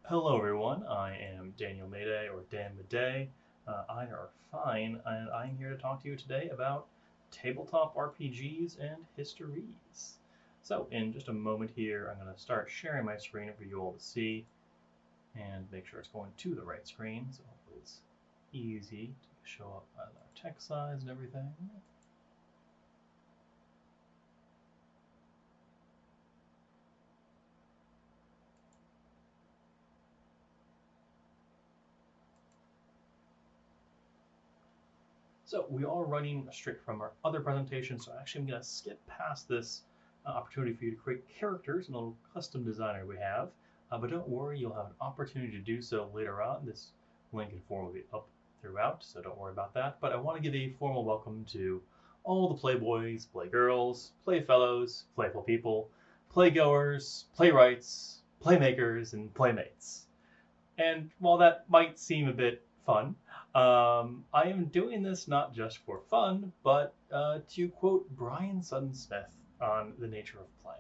Hello everyone, I am Daniel Maday or Dan Maday. I are fine, and I'm here to talk to you today about tabletop RPGs and histories. So, in just a moment here, I'm going to start sharing my screen for you all to see and make sure it's going to the right screen, so hopefully it's easy to show up as our text size and everything. So we are running straight from our other presentation, so actually I'm going to skip past this opportunity for you to create characters in a little custom designer we have. But don't worry, you'll have an opportunity to do so later on. This link and form will be up throughout, so don't worry about that. But I want to give a formal welcome to all the playboys, playgirls, playfellows, playful people, playgoers, playwrights, playmakers, and playmates. And while that might seem a bit fun, I am doing this not just for fun, but to quote Brian Sutton Smith on the nature of play.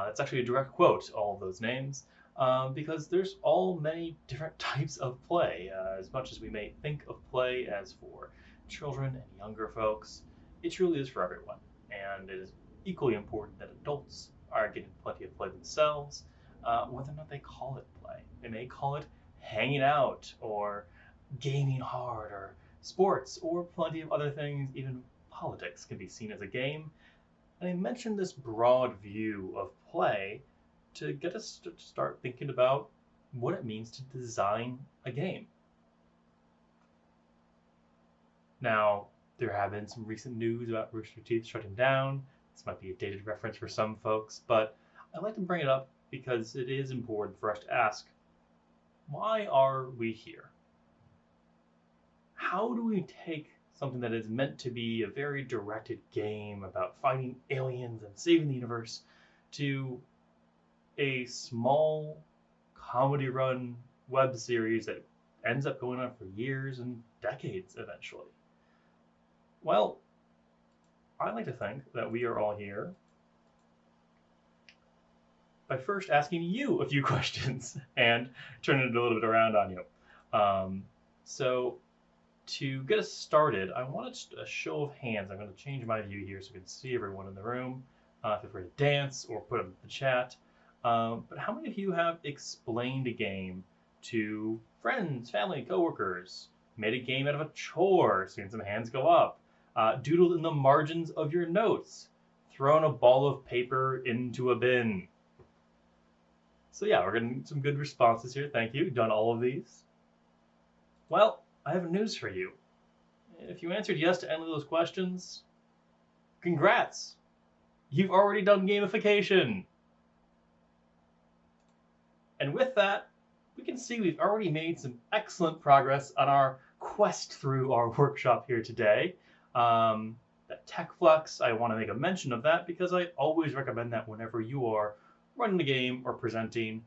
It's actually a direct quote, all of those names, because there's all many different types of play. As much as we may think of play as for children and younger folks, it truly is for everyone. And it is equally important that adults are getting plenty of play themselves, whether or not they call it play. They may call it hanging out or gaming hard or sports or plenty of other things. Even politics can be seen as a game. And I mentioned this broad view of play to get us to start thinking about what it means to design a game. Now, there have been some recent news about Rooster Teeth shutting down. This might be a dated reference for some folks, but I'd like to bring it up because it is important for us to ask, why are we here? How do we take something that is meant to be a very directed game about fighting aliens and saving the universe to a small comedy run web series that ends up going on for years and decades eventually? Well, I like to think that we are all here by first asking you a few questions and turning it a little bit around on you. So to get us started, I wanted a show of hands. I'm going to change my view here so we can see everyone in the room. Feel free to dance or put them in the chat. But how many of you have explained a game to friends, family, coworkers? Made a game out of a chore, seeing some hands go up. Doodled in the margins of your notes. Thrown a ball of paper into a bin. So yeah, we're getting some good responses here. Thank you. Done all of these. Well, I have news for you. If you answered yes to any of those questions, congrats! You've already done gamification! And with that, we can see we've already made some excellent progress on our quest through our workshop here today. That tech flex, I want to make a mention of that because I always recommend that whenever you are running a game or presenting.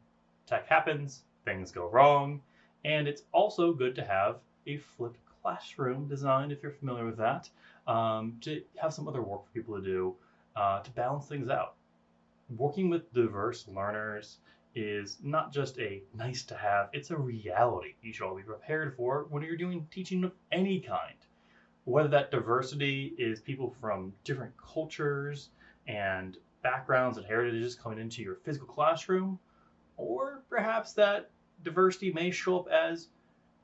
Tech happens, things go wrong, and it's also good to have a flipped classroom design, if you're familiar with that, to have some other work for people to do to balance things out. Working with diverse learners is not just a nice to have, it's a reality you should all be prepared for when you're doing teaching of any kind. Whether that diversity is people from different cultures and backgrounds and heritages coming into your physical classroom, or perhaps that diversity may show up as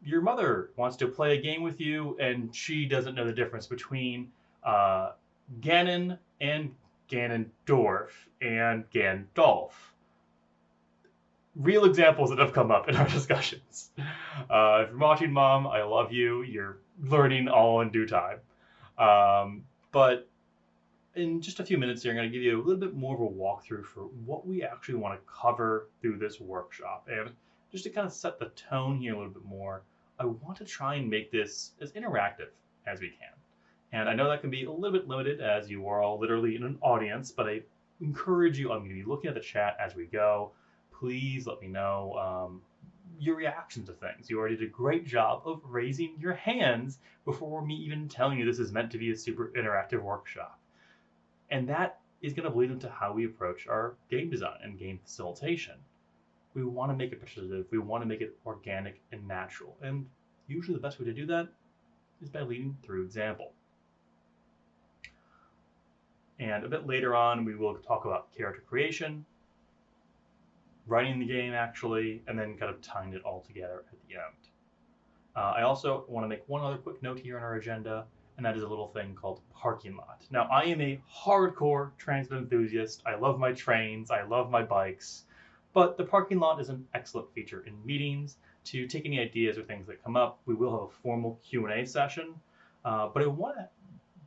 your mother wants to play a game with you and she doesn't know the difference between Ganon and Ganondorf and Gandalf. Real examples that have come up in our discussions. If you're watching, Mom, I love you. You're learning all in due time. But in just a few minutes here, I'm going to give you a little bit more of a walkthrough for what we actually want to cover through this workshop. And just to kind of set the tone here a little bit more, I want to try and make this as interactive as we can. And I know that can be a little bit limited as you are all literally in an audience, but I encourage you, I'm going to be looking at the chat as we go. Please let me know your reactions to things. You already did a great job of raising your hands before me even telling you this is meant to be a super interactive workshop. And that is going to bleed into how we approach our game design and game facilitation. we want to make it participative. We want to make it organic and natural. And usually the best way to do that is by leading through example. And a bit later on, we will talk about character creation, writing the game actually, and then kind of tying it all together at the end. I also want to make one other quick note here on our agenda, and that is a little thing called parking lot. Now, I am a hardcore transit enthusiast. I love my trains, I love my bikes, but the parking lot is an excellent feature in meetings to take any ideas or things that come up. We will have a formal Q&A session, but I want to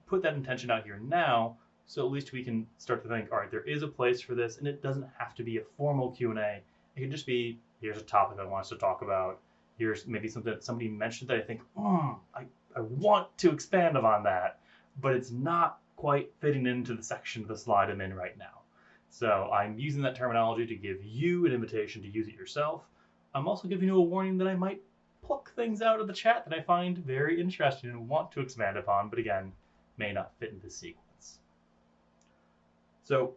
put that intention out here now, so at least we can start to think, all right, there is a place for this, and it doesn't have to be a formal Q&A. It can just be, here's a topic I want us to talk about. Here's maybe something that somebody mentioned that I think, I want to expand upon that, but it's not quite fitting into the section of the slide I'm in right now. So I'm using that terminology to give you an invitation to use it yourself. I'm also giving you a warning that I might pluck things out of the chat that I find very interesting and want to expand upon, but again, may not fit into the sequence. So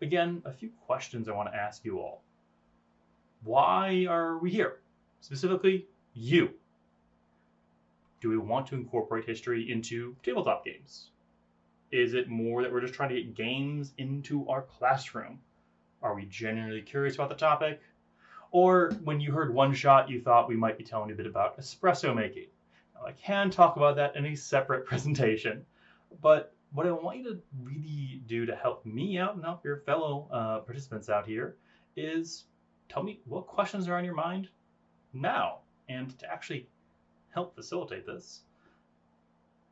again, a few questions I want to ask you all. Why are we here? Specifically, you. Do we want to incorporate history into tabletop games? Is it more that we're just trying to get games into our classroom? Are we genuinely curious about the topic? Or when you heard One Shot, you thought we might be telling you a bit about espresso making. Now, I can talk about that in a separate presentation, but what I want you to really do to help me out and help your fellow participants out here is tell me what questions are on your mind now. And to actually help facilitate this,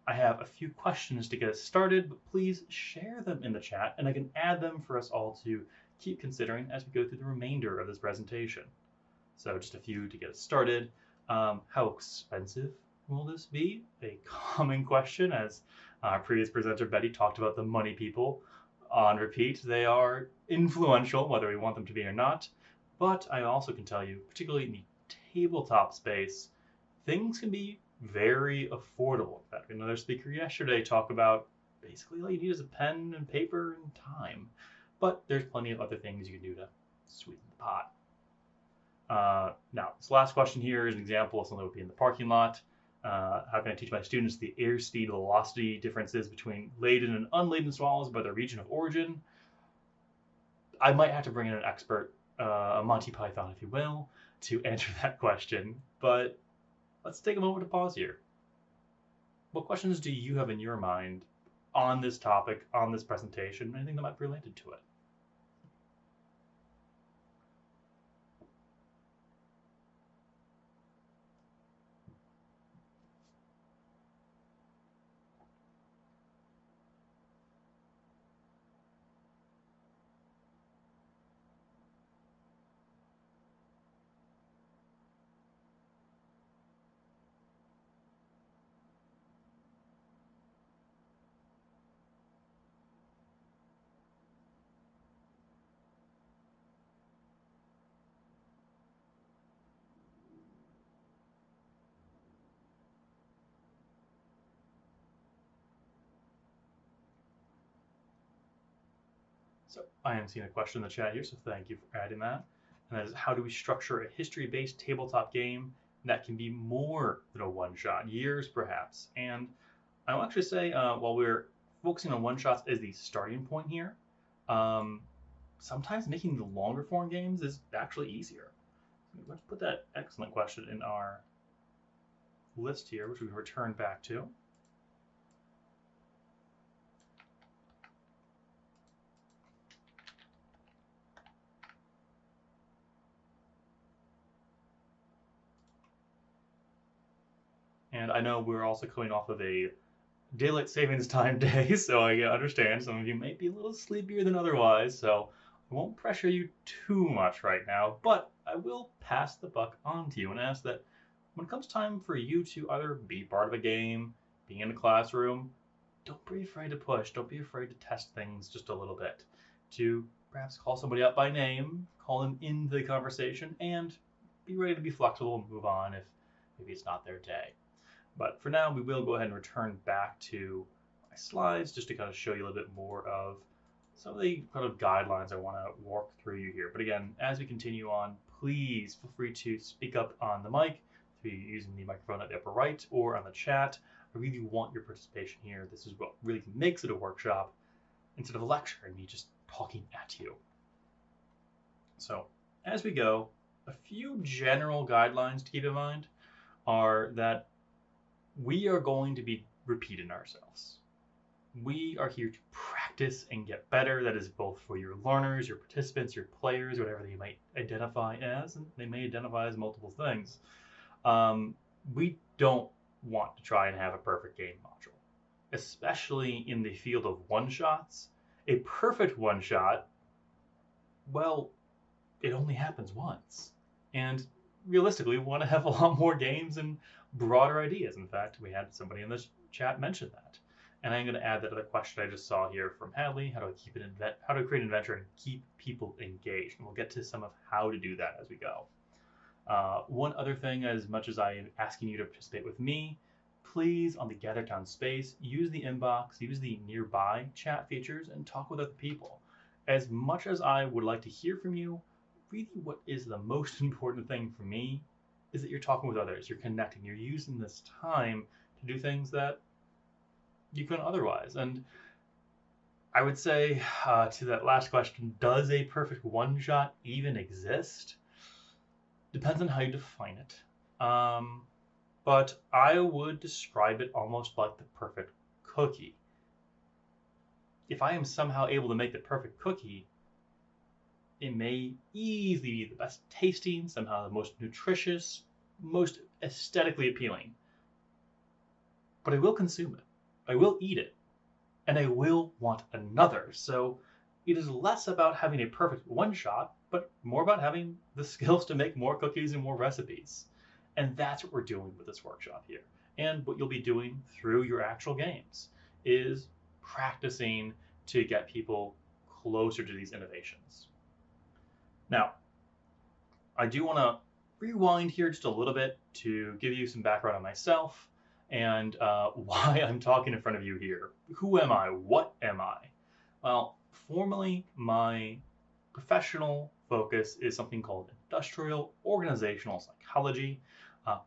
I have a few questions to get us started, but please share them in the chat and I can add them for us all to keep considering as we go through the remainder of this presentation. So just a few to get us started. How expensive will this be? A common question, as our previous presenter Betty talked about the money people on repeat. They are influential, whether we want them to be or not. But I also can tell you, particularly in the tabletop space, things can be very affordable. In fact, another speaker yesterday talked about basically all you need is a pen and paper and time. But there's plenty of other things you can do to sweeten the pot. Now, this last question here is an example of something that would be in the parking lot. How can I teach my students the airspeed velocity differences between laden and unladen swallows by their region of origin? I might have to bring in an expert, a Monty Python, if you will, to answer that question. But let's take a moment to pause here. What questions do you have in your mind on this topic, on this presentation, anything that might be related to it? So I am seeing a question in the chat here, so thank you for adding that. And that is, how do we structure a history-based tabletop game that can be more than a one-shot, years perhaps? And I'll actually say, while we're focusing on one-shots as the starting point here, sometimes making the longer form games is actually easier. Let's put that excellent question in our list here, which we can return back to. And I know we're also coming off of a daylight savings time day, so I understand some of you might be a little sleepier than otherwise, so I won't pressure you too much right now, but I will pass the buck on to you and ask that when it comes time for you to either be part of a game, being in a classroom, don't be afraid to push, don't be afraid to test things just a little bit, to perhaps call somebody up by name, call them into the conversation, and be ready to be flexible and move on if maybe it's not their day. But for now, we will go ahead and return back to my slides just to kind of show you a little bit more of some of the kind of guidelines I want to walk through you here. But again, as we continue on, please feel free to speak up on the mic through using the microphone at the upper right or on the chat. I really want your participation here. This is what really makes it a workshop instead of a lecture and me just talking at you. So as we go, a few general guidelines to keep in mind are that we are going to be repeating ourselves. We are here to practice and get better. That is both for your learners, your participants, your players, whatever they might identify as, and they may identify as multiple things. We don't want to try and have a perfect game module, especially in the field of one-shots. A perfect one-shot, well, it only happens once. And realistically, we want to have a lot more games and broader ideas. In fact, we had somebody in this chat mention that. And I'm going to add that other question I just saw here from Hadley: how to create an adventure and keep people engaged? And we'll get to some of how to do that as we go. One other thing, as much as I am asking you to participate with me, please, on the Gather Town space, use the inbox, use the nearby chat features, and talk with other people. As much as I would like to hear from you, really what is the most important thing for me is that you're talking with others, you're connecting, you're using this time to do things that you couldn't otherwise. And I would say to that last question, does a perfect one-shot even exist? Depends on how you define it. But I would describe it almost like the perfect cookie. If I am somehow able to make the perfect cookie, it may easily be the best tasting, somehow the most nutritious, most aesthetically appealing. But I will consume it. I will eat it. And I will want another. So it is less about having a perfect one-shot, but more about having the skills to make more cookies and more recipes. And that's what we're doing with this workshop here. And what you'll be doing through your actual games is practicing to get people closer to these innovations. Now, I do want to rewind here just a little bit to give you some background on myself and why I'm talking in front of you here. Who am I? What am I? Well, formally, my professional focus is something called industrial organizational psychology,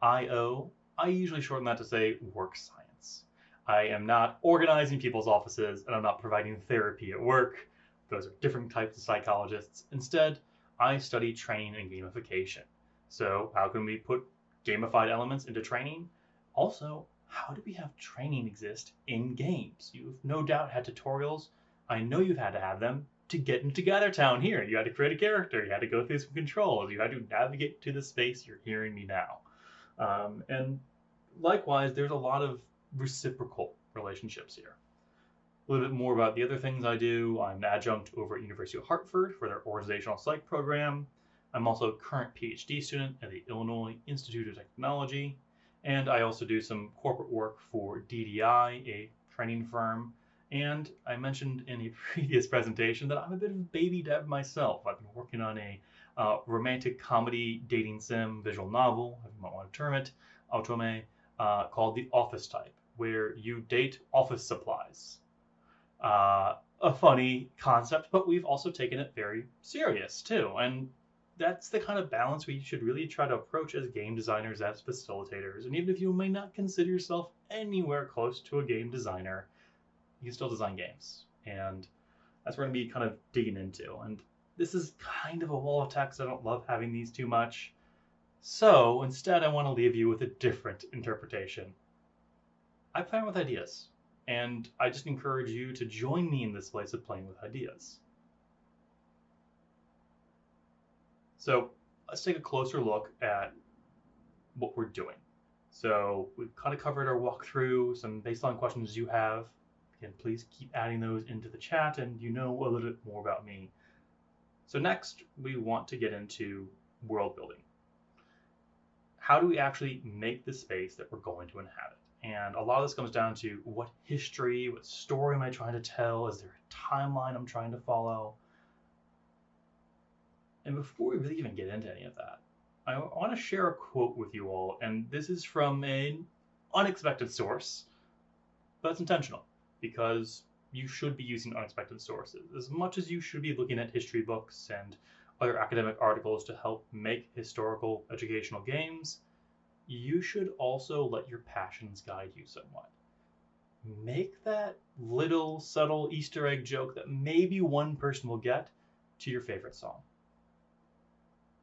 IO. I usually shorten that to say work science. I am not organizing people's offices, and I'm not providing therapy at work. Those are different types of psychologists. Instead, I study training and gamification. So how can we put gamified elements into training? Also, how do we have training exist in games? You've no doubt had tutorials. I know you've had to have them to get into Gather Town here. You had to create a character. You had to go through some controls. You had to navigate to the space you're hearing me now. And likewise, there's a lot of reciprocal relationships here. A little bit more about the other things I do. I'm an adjunct over at University of Hartford for their organizational psych program. I'm also a current PhD student at the Illinois Institute of Technology. And I also do some corporate work for DDI, a training firm. And I mentioned in a previous presentation that I'm a bit of a baby dev myself. I've been working on a romantic comedy dating sim visual novel, if you might want to term it, Autome, called The Office Type, where you date office supplies. A funny concept, but we've also taken it very serious too. And that's the kind of balance we should really try to approach as game designers, as facilitators. And even if you may not consider yourself anywhere close to a game designer, you can still design games. And that's what we're going to be kind of digging into. And this is kind of a wall of text. I don't love having these too much. So instead, I want to leave you with a different interpretation. I play with ideas. And I just encourage you to join me in this place of playing with ideas. So let's take a closer look at what we're doing. So we've kind of covered our walkthrough, some baseline questions you have. Again, please keep adding those into the chat and you know a little bit more about me. So next, we want to get into world building. How do we actually make the space that we're going to inhabit? And a lot of this comes down to what history, what story am I trying to tell? Is there a timeline I'm trying to follow? And before we really even get into any of that, I want to share a quote with you all. And this is from an unexpected source, but it's intentional because you should be using unexpected sources. As much as you should be looking at history books and other academic articles to help make historical educational games, you should also let your passions guide you somewhat. Make that little subtle Easter egg joke that maybe one person will get to your favorite song.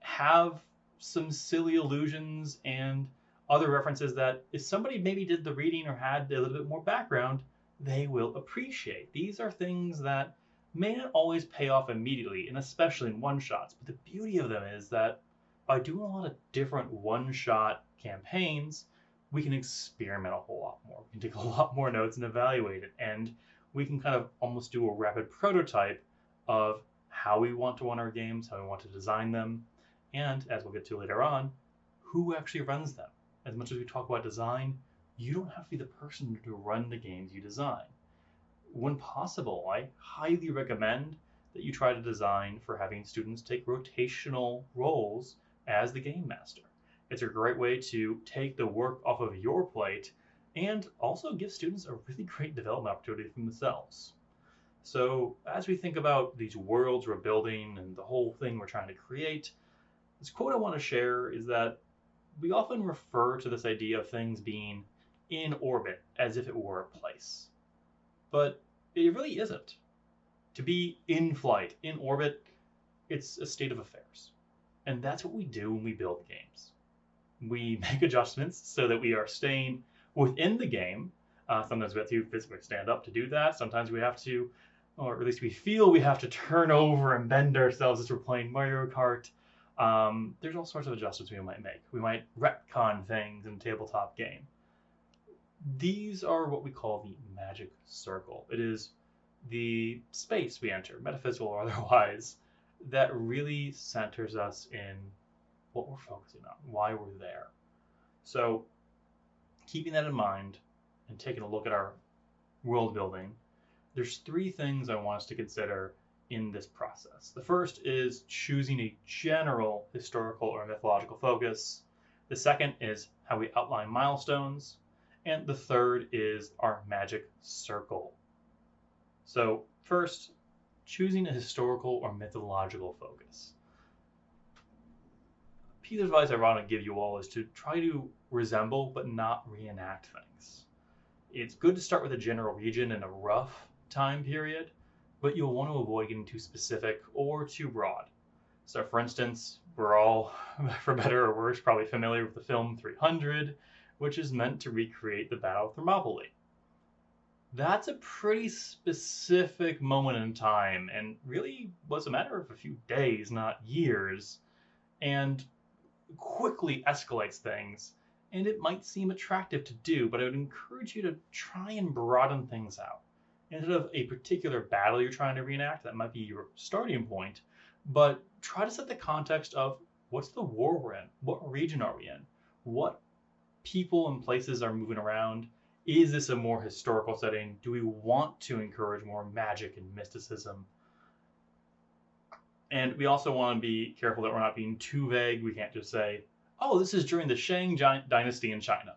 Have some silly allusions and other references that if somebody maybe did the reading or had a little bit more background, they will appreciate. These are things that may not always pay off immediately, and especially in one-shots, but the beauty of them is that by doing a lot of different one-shot campaigns, we can experiment a whole lot more. We can take a lot more notes and evaluate it, and we can kind of almost do a rapid prototype of how we want to run our games, how we want to design them, and as we'll get to later on, who actually runs them. As much as we talk about design, you don't have to be the person to run the games you design. When possible, I highly recommend that you try to design for having students take rotational roles as the game master. It's a great way to take the work off of your plate and also give students a really great development opportunity for themselves. So as we think about these worlds we're building and the whole thing we're trying to create, this quote I want to share is that we often refer to this idea of things being in orbit as if it were a place. But it really isn't. To be in flight, in orbit, it's a state of affairs. And that's what we do when we build games. We make adjustments so that we are staying within the game. Sometimes we have to physically stand up to do that. Sometimes we have to, or at least we feel we have to turn over and bend ourselves as we're playing Mario Kart. There's all sorts of adjustments we might make. We might retcon things in a tabletop game. These are what we call the magic circle. It is the space we enter, metaphysical or otherwise, that really centers us in what we're focusing on, why we're there. So keeping that in mind and taking a look at our world building, there's three things I want us to consider in this process. The first is choosing a general historical or mythological focus. The second is how we outline milestones. And the third is our magic circle. So first, choosing a historical or mythological focus. A piece of advice I want to give you all is to try to resemble but not reenact things. It's good to start with a general region and a rough time period, but you'll want to avoid getting too specific or too broad. So for instance, we're all, for better or worse, probably familiar with the film 300, which is meant to recreate the Battle of Thermopylae. That's a pretty specific moment in time and really was a matter of a few days, not years, and quickly escalates things. And it might seem attractive to do, but I would encourage you to try and broaden things out. Instead of a particular battle you're trying to reenact, that might be your starting point, but try to set the context of what's the war we're in? What region are we in? What people and places are moving around? Is this a more historical setting? Do we want to encourage more magic and mysticism? And we also want to be careful that we're not being too vague. We can't just say, oh, this is during the Shang dynasty in China.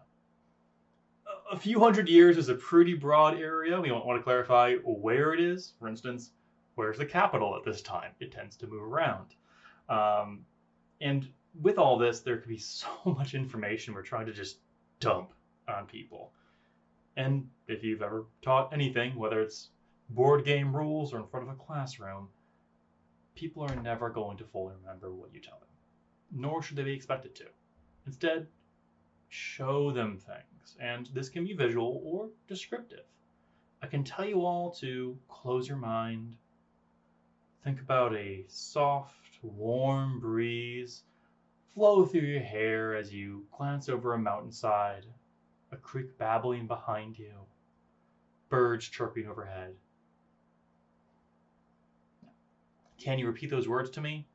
A few hundred years is a pretty broad area. We want to clarify where it is. For instance, where's the capital at this time? It tends to move around. And with all this, there could be so much information we're trying to just dump on people. And if you've ever taught anything, whether it's board game rules or in front of a classroom, people are never going to fully remember what you tell them, nor should they be expected to. Instead, show them things, and this can be visual or descriptive. I can tell you all to close your mind, think about a soft, warm breeze flow through your hair as you glance over a mountainside, a creek babbling behind you, birds chirping overhead. Can you repeat those words to me?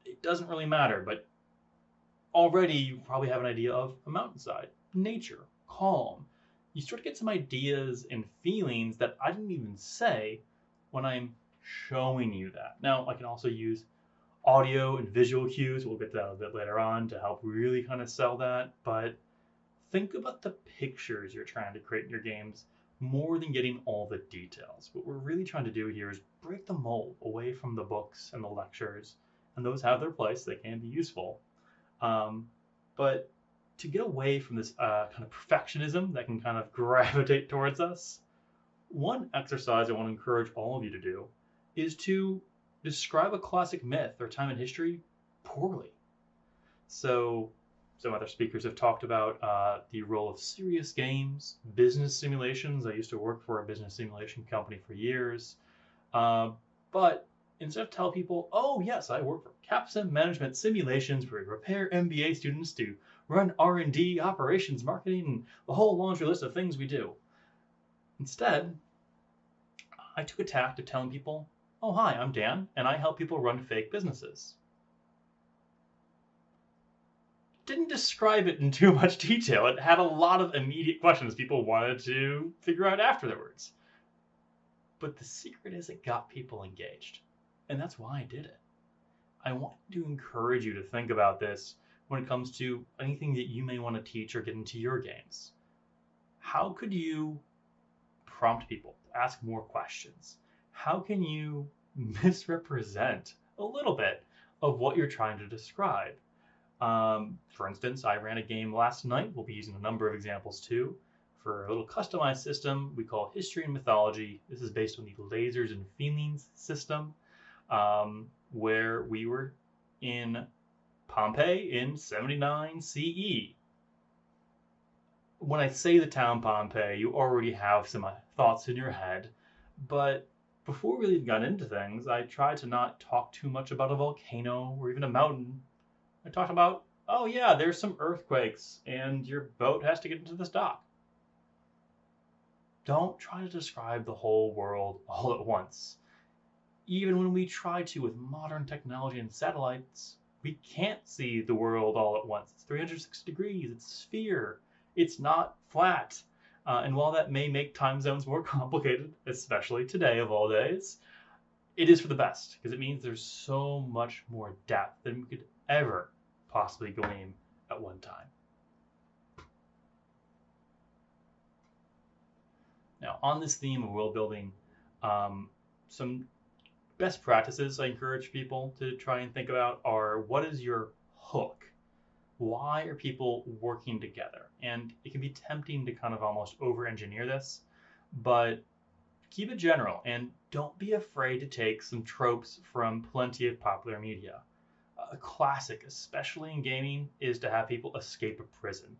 It doesn't really matter, but already you probably have an idea of a mountainside, nature, calm. You start to get some ideas and feelings that I didn't even say when I'm showing you that. Now, I can also use audio and visual cues. We'll get to that a bit later on to help really kind of sell that. But think about the pictures you're trying to create in your games more than getting all the details. What we're really trying to do here is break the mold away from the books and the lectures, and those have their place, they can be useful. But to get away from this kind of perfectionism that can kind of gravitate towards us, one exercise I want to encourage all of you to do is to describe a classic myth or time in history poorly. So some other speakers have talked about the role of serious games, business simulations. I used to work for a business simulation company for years. But instead of tell people, oh yes, I work for CapSim Management Simulations where we prepare MBA students to run R&D, operations, marketing, and the whole laundry list of things we do. Instead, I took a tack to telling people, oh hi, I'm Dan, and I help people run fake businesses. Didn't describe it in too much detail. It had a lot of immediate questions people wanted to figure out afterwards. But the secret is it got people engaged. And that's why I did it. I want to encourage you to think about this when it comes to anything that you may want to teach or get into your games. How could you prompt people to ask more questions? How can you misrepresent a little bit of what you're trying to describe? For instance, I ran a game last night. We'll be using a number of examples too. For a little customized system we call History and Mythology. This is based on the Lasers and Feelings system, where we were in Pompeii in 79 CE. When I say the town Pompeii, you already have some thoughts in your head, but before we really got into things, I tried to not talk too much about a volcano or even a mountain. I talked about, oh yeah, there's some earthquakes and your boat has to get into this dock. Don't try to describe the whole world all at once. Even when we try to with modern technology and satellites, we can't see the world all at once. It's 360 degrees, it's a sphere, it's not flat. And while that may make time zones more complicated, especially today of all days, it is for the best, because it means there's so much more depth than we could ever possibly glean at one time. Now, on this theme of world building, some best practices I encourage people to try and think about are, what is your hook? Why are people working together? And it can be tempting to kind of almost over-engineer this, but keep it general and don't be afraid to take some tropes from plenty of popular media. A classic, especially in gaming, is to have people escape a prison.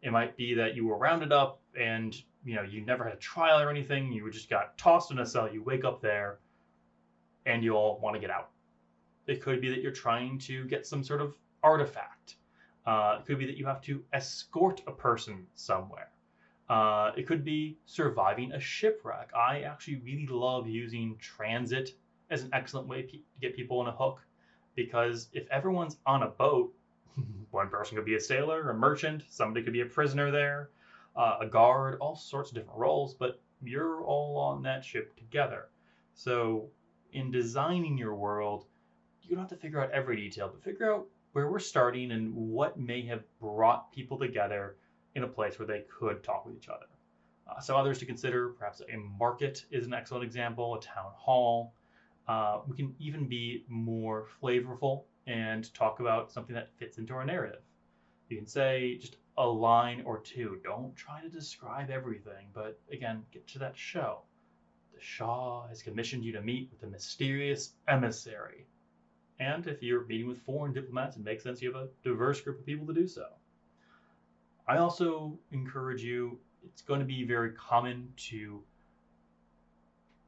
It might be that you were rounded up and you never had a trial or anything, you just got tossed in a cell, you wake up there, and you all want to get out. It could be that you're trying to get some sort of artifact. It could be that you have to escort a person somewhere. It could be surviving a shipwreck. I actually really love using transit as an excellent way to get people on a hook, because if everyone's on a boat, one person could be a sailor, a merchant, somebody could be a prisoner there, a guard, all sorts of different roles, but you're all on that ship together. So in designing your world, you don't have to figure out every detail, but figure out where we're starting and what may have brought people together in a place where they could talk with each other. Some others to consider, perhaps a market is an excellent example, a town hall. We can even be more flavorful and talk about something that fits into our narrative. You can say just a line or two. Don't try to describe everything, but again, get to that show. The Shah has commissioned you to meet with a mysterious emissary. And if you're meeting with foreign diplomats, it makes sense you have a diverse group of people to do so. I also encourage you, it's going to be very common to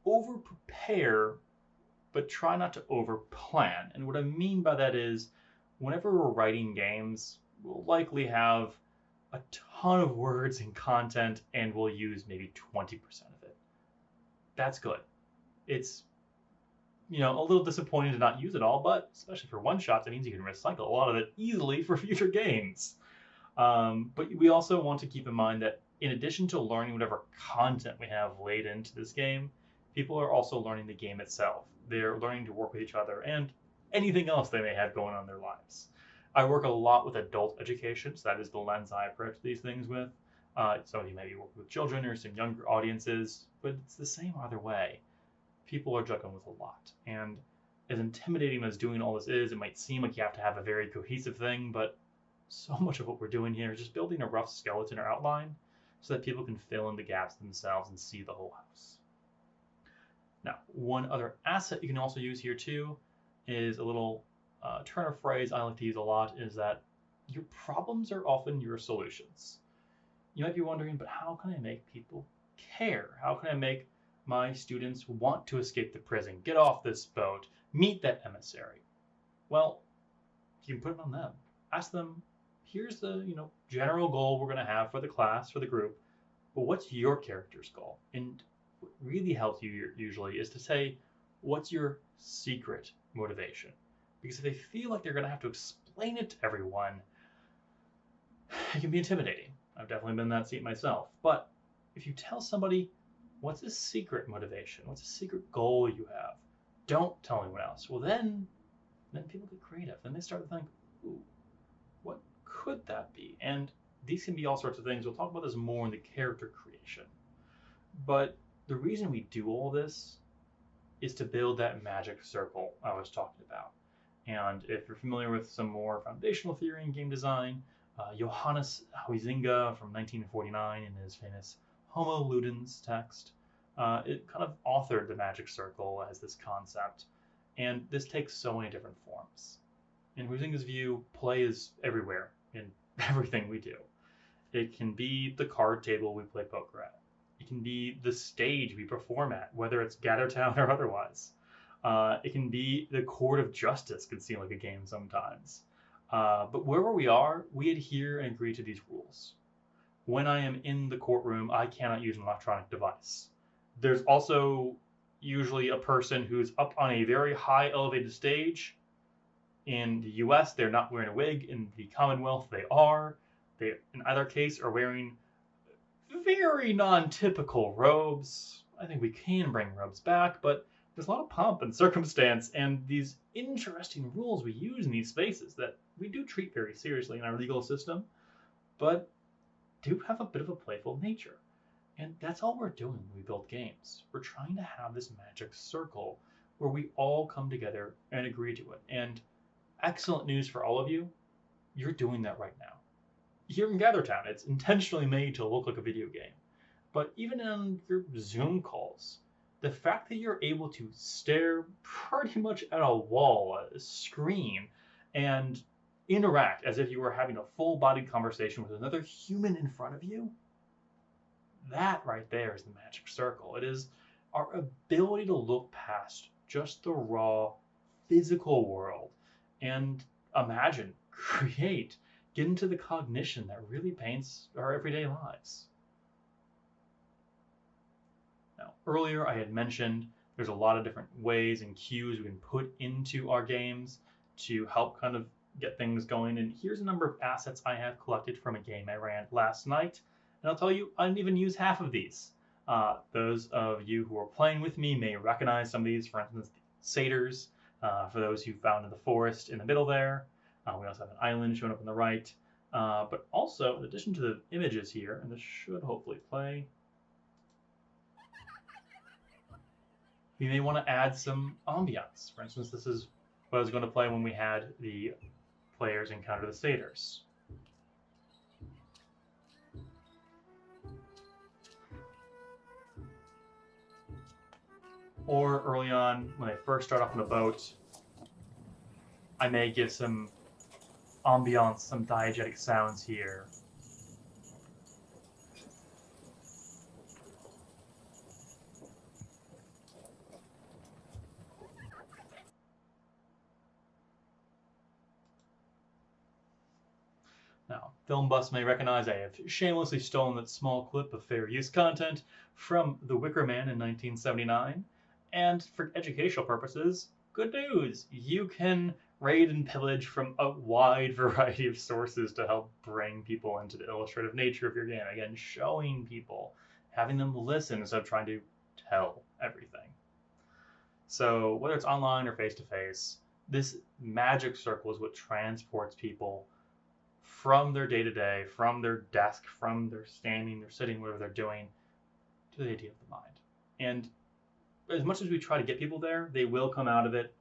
over-prepare, but try not to over-plan. And what I mean by that is, whenever we're writing games, we'll likely have a ton of words and content, and we'll use maybe 20% of it. That's good. It's a little disappointing to not use it all, but especially for one-shots, it means you can recycle a lot of it easily for future games. But we also want to keep in mind that in addition to learning whatever content we have laid into this game, people are also learning the game itself. They're learning to work with each other and anything else they may have going on in their lives. I work a lot with adult education, so that is the lens I approach these things with. Some of you maybe work with children or some younger audiences, but it's the same either way. People are juggling with a lot. And as intimidating as doing all this is, it might seem like you have to have a very cohesive thing, but so much of what we're doing here is just building a rough skeleton or outline so that people can fill in the gaps themselves and see the whole house. Now, one other asset you can also use here too is a little turn of phrase I like to use a lot, is that your problems are often your solutions. You might be wondering, but how can I make people care? How can I make my students want to escape the prison, get off this boat, meet that emissary? Well, you can put it on them. Ask them, here's the general goal we're going to have for the class, for the group, but what's your character's goal? And what really helps you usually is to say, what's your secret motivation? Because if they feel like they're going to have to explain it to everyone, it can be intimidating. I've definitely been in that seat myself. But if you tell somebody, what's a secret motivation? What's a secret goal you have? Don't tell anyone else. Well, then people get creative. Then they start to think, ooh, what could that be? And these can be all sorts of things. We'll talk about this more in the character creation. But the reason we do all this is to build that magic circle I was talking about. And if you're familiar with some more foundational theory in game design, Johannes Huizinga from 1949 in his famous Homo Ludens text, it kind of authored the magic circle as this concept. And this takes so many different forms. In Huizinga's view, play is everywhere in everything we do. It can be the card table we play poker at. It can be the stage we perform at, whether it's Gathertown or otherwise. It can be the court of justice, can seem like a game sometimes. But wherever we are, we adhere and agree to these rules. When I am in the courtroom, I cannot use an electronic device. There's also usually a person who's up on a very high elevated stage. In the US, they're not wearing a wig. In the Commonwealth, they are. They, in either case, are wearing very non-typical robes. I think we can bring robes back, but there's a lot of pomp and circumstance and these interesting rules we use in these spaces that we do treat very seriously in our legal system, but do have a bit of a playful nature. And that's all we're doing when we build games. We're trying to have this magic circle where we all come together and agree to it. And excellent news for all of you, you're doing that right now. Here in Gathertown, it's intentionally made to look like a video game. But even on your Zoom calls, the fact that you're able to stare pretty much at a wall, a screen, and interact as if you were having a full-bodied conversation with another human in front of you, that right there is the magic circle. It is our ability to look past just the raw physical world and imagine, create, get into the cognition that really paints our everyday lives. Now, earlier I had mentioned there's a lot of different ways and cues we can put into our games to help kind of get things going. And here's a number of assets I have collected from a game I ran last night. And I'll tell you, I didn't even use half of these. Those of you who are playing with me may recognize some of these, for instance, the satyrs, for those who found in the forest in the middle there. We also have an island showing up on the right. But also, in addition to the images here, and this should hopefully play, we may want to add some ambiance. For instance, this is what I was going to play when we had the players encounter the satyrs. Or early on, when they first start off on the boat, I may give some ambiance, some diegetic sounds here. Now, film buffs may recognize I have shamelessly stolen that small clip of fair use content from The Wicker Man in 1979. And for educational purposes, good news! You can raid and pillage from a wide variety of sources to help bring people into the illustrative nature of your game. Again, showing people, having them listen instead of trying to tell everything. So whether it's online or face-to-face, this magic circle is what transports people from their day-to-day, from their desk, from their standing, their sitting, whatever they're doing, to the idea of the mind. And as much as we try to get people there, they will come out of it.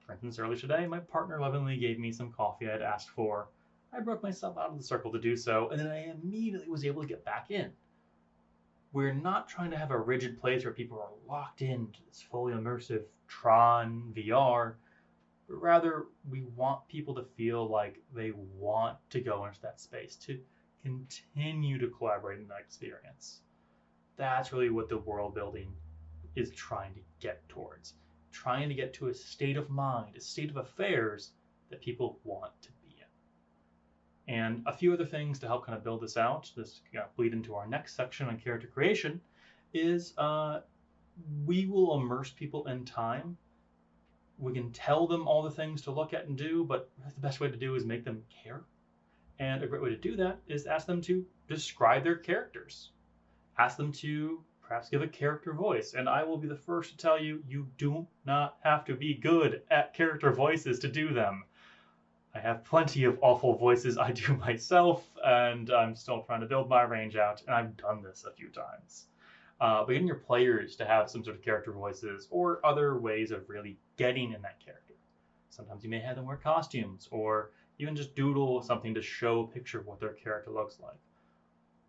For instance, earlier today, my partner lovingly gave me some coffee I had asked for. I broke myself out of the circle to do so, and then I immediately was able to get back in. We're not trying to have a rigid place where people are locked into this fully immersive Tron VR, but rather we want people to feel like they want to go into that space, to continue to collaborate in that experience. That's really what the world building is trying to get towards. Trying to get to a state of mind, a state of affairs that people want to be in. And a few other things to help kind of build this out, this bleed into our next section on character creation, is we will immerse people in time. We can tell them all the things to look at and do, but the best way to do is make them care. And a great way to do that is ask them to describe their characters. Ask them to perhaps give a character voice. And I will be the first to tell you, you do not have to be good at character voices to do them. I have plenty of awful voices I do myself, and I'm still trying to build my range out, and I've done this a few times. But getting your players to have some sort of character voices or other ways of really getting in that character. Sometimes you may have them wear costumes, or even just doodle something to show a picture of what their character looks like.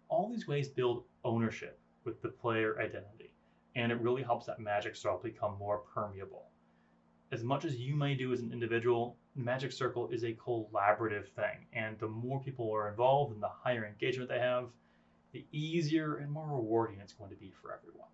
All these ways build ownership with the player identity, and it really helps that magic circle become more permeable. As much as you may do as an individual, the magic circle is a collaborative thing, and the more people are involved and the higher engagement they have, the easier and more rewarding it's going to be for everyone.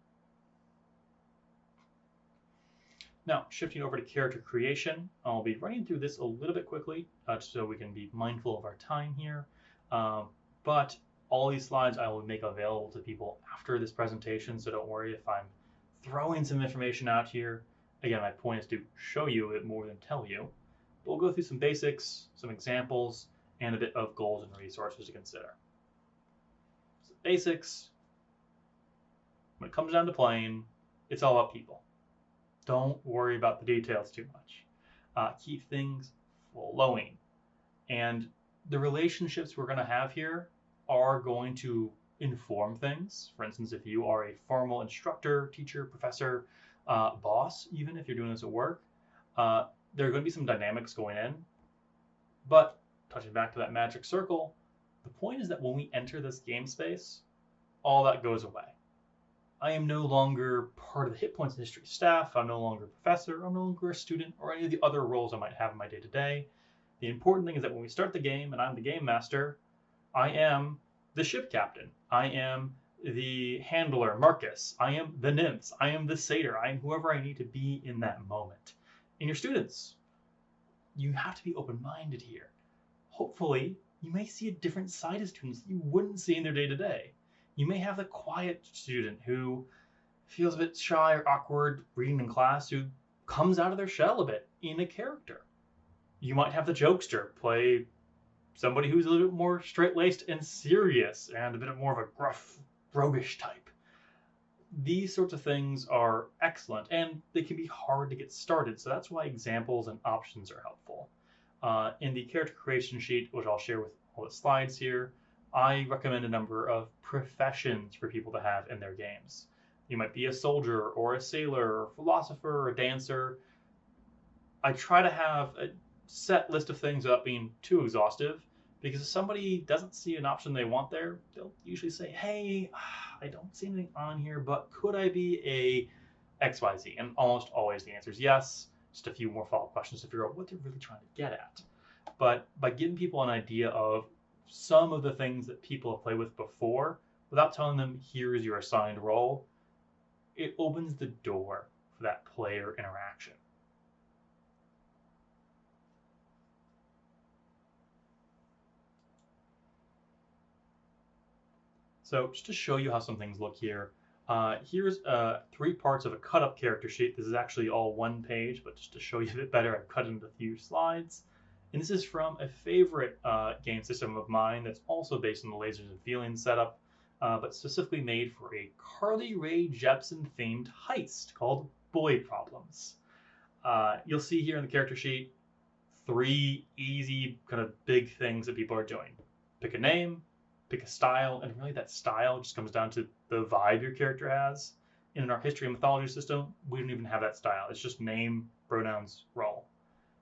Now, shifting over to character creation, I'll be running through this a little bit quickly, so we can be mindful of our time here. But all these slides I will make available to people after this presentation, so don't worry if I'm throwing some information out here. Again, my point is to show you a bit more than tell you. But we'll go through some basics, some examples, and a bit of goals and resources to consider. So basics, when it comes down to playing, it's all about people. Don't worry about the details too much. Keep things flowing. And the relationships we're going to have here are going to inform things. For instance, if you are a formal instructor, teacher, professor, boss, even if you're doing this at work, there are going to be some dynamics going in. But touching back to that magic circle, the point is that when we enter this game space, all that goes away. I am no longer part of the Hit Points History staff. I'm no longer a professor. I'm no longer a student or any of the other roles I might have in my day-to-day. The important thing is that when we start the game and I'm the game master, I am the ship captain. I am the handler, Marcus. I am the nymphs. I am the satyr. I am whoever I need to be in that moment. And your students, you have to be open-minded here. Hopefully, you may see a different side of students you wouldn't see in their day-to-day. You may have the quiet student who feels a bit shy or awkward reading in class, who comes out of their shell a bit in a character. You might have the jokester play somebody who's a little bit more straight-laced and serious and a bit more of a gruff, roguish type. These sorts of things are excellent, and they can be hard to get started, so that's why examples and options are helpful. In the character creation sheet, which I'll share with all the slides here, I recommend a number of professions for people to have in their games. You might be a soldier or a sailor or a philosopher or a dancer. I try to have a set list of things without being too exhaustive, because if somebody doesn't see an option they want there, they'll usually say, hey, I don't see anything on here, but could I be a XYZ? And almost always the answer is yes. Just a few more follow-up questions to figure out what they're really trying to get at. But by giving people an idea of some of the things that people have played with before, without telling them, here's your assigned role, it opens the door for that player interaction. So just to show you how some things look here, here's 3 parts of a cut-up character sheet. This is actually all one page, but just to show you a bit better, I've cut into a few slides. And this is from a favorite game system of mine that's also based on the Lasers and Feelings setup, but specifically made for a Carly Rae Jepsen themed heist called Boy Problems. You'll see here in the character sheet three easy kind of big things that people are doing. Pick a name, pick a style, and really that style just comes down to the vibe your character has. In our history and mythology system, we don't even have that style. It's just name, pronouns, role.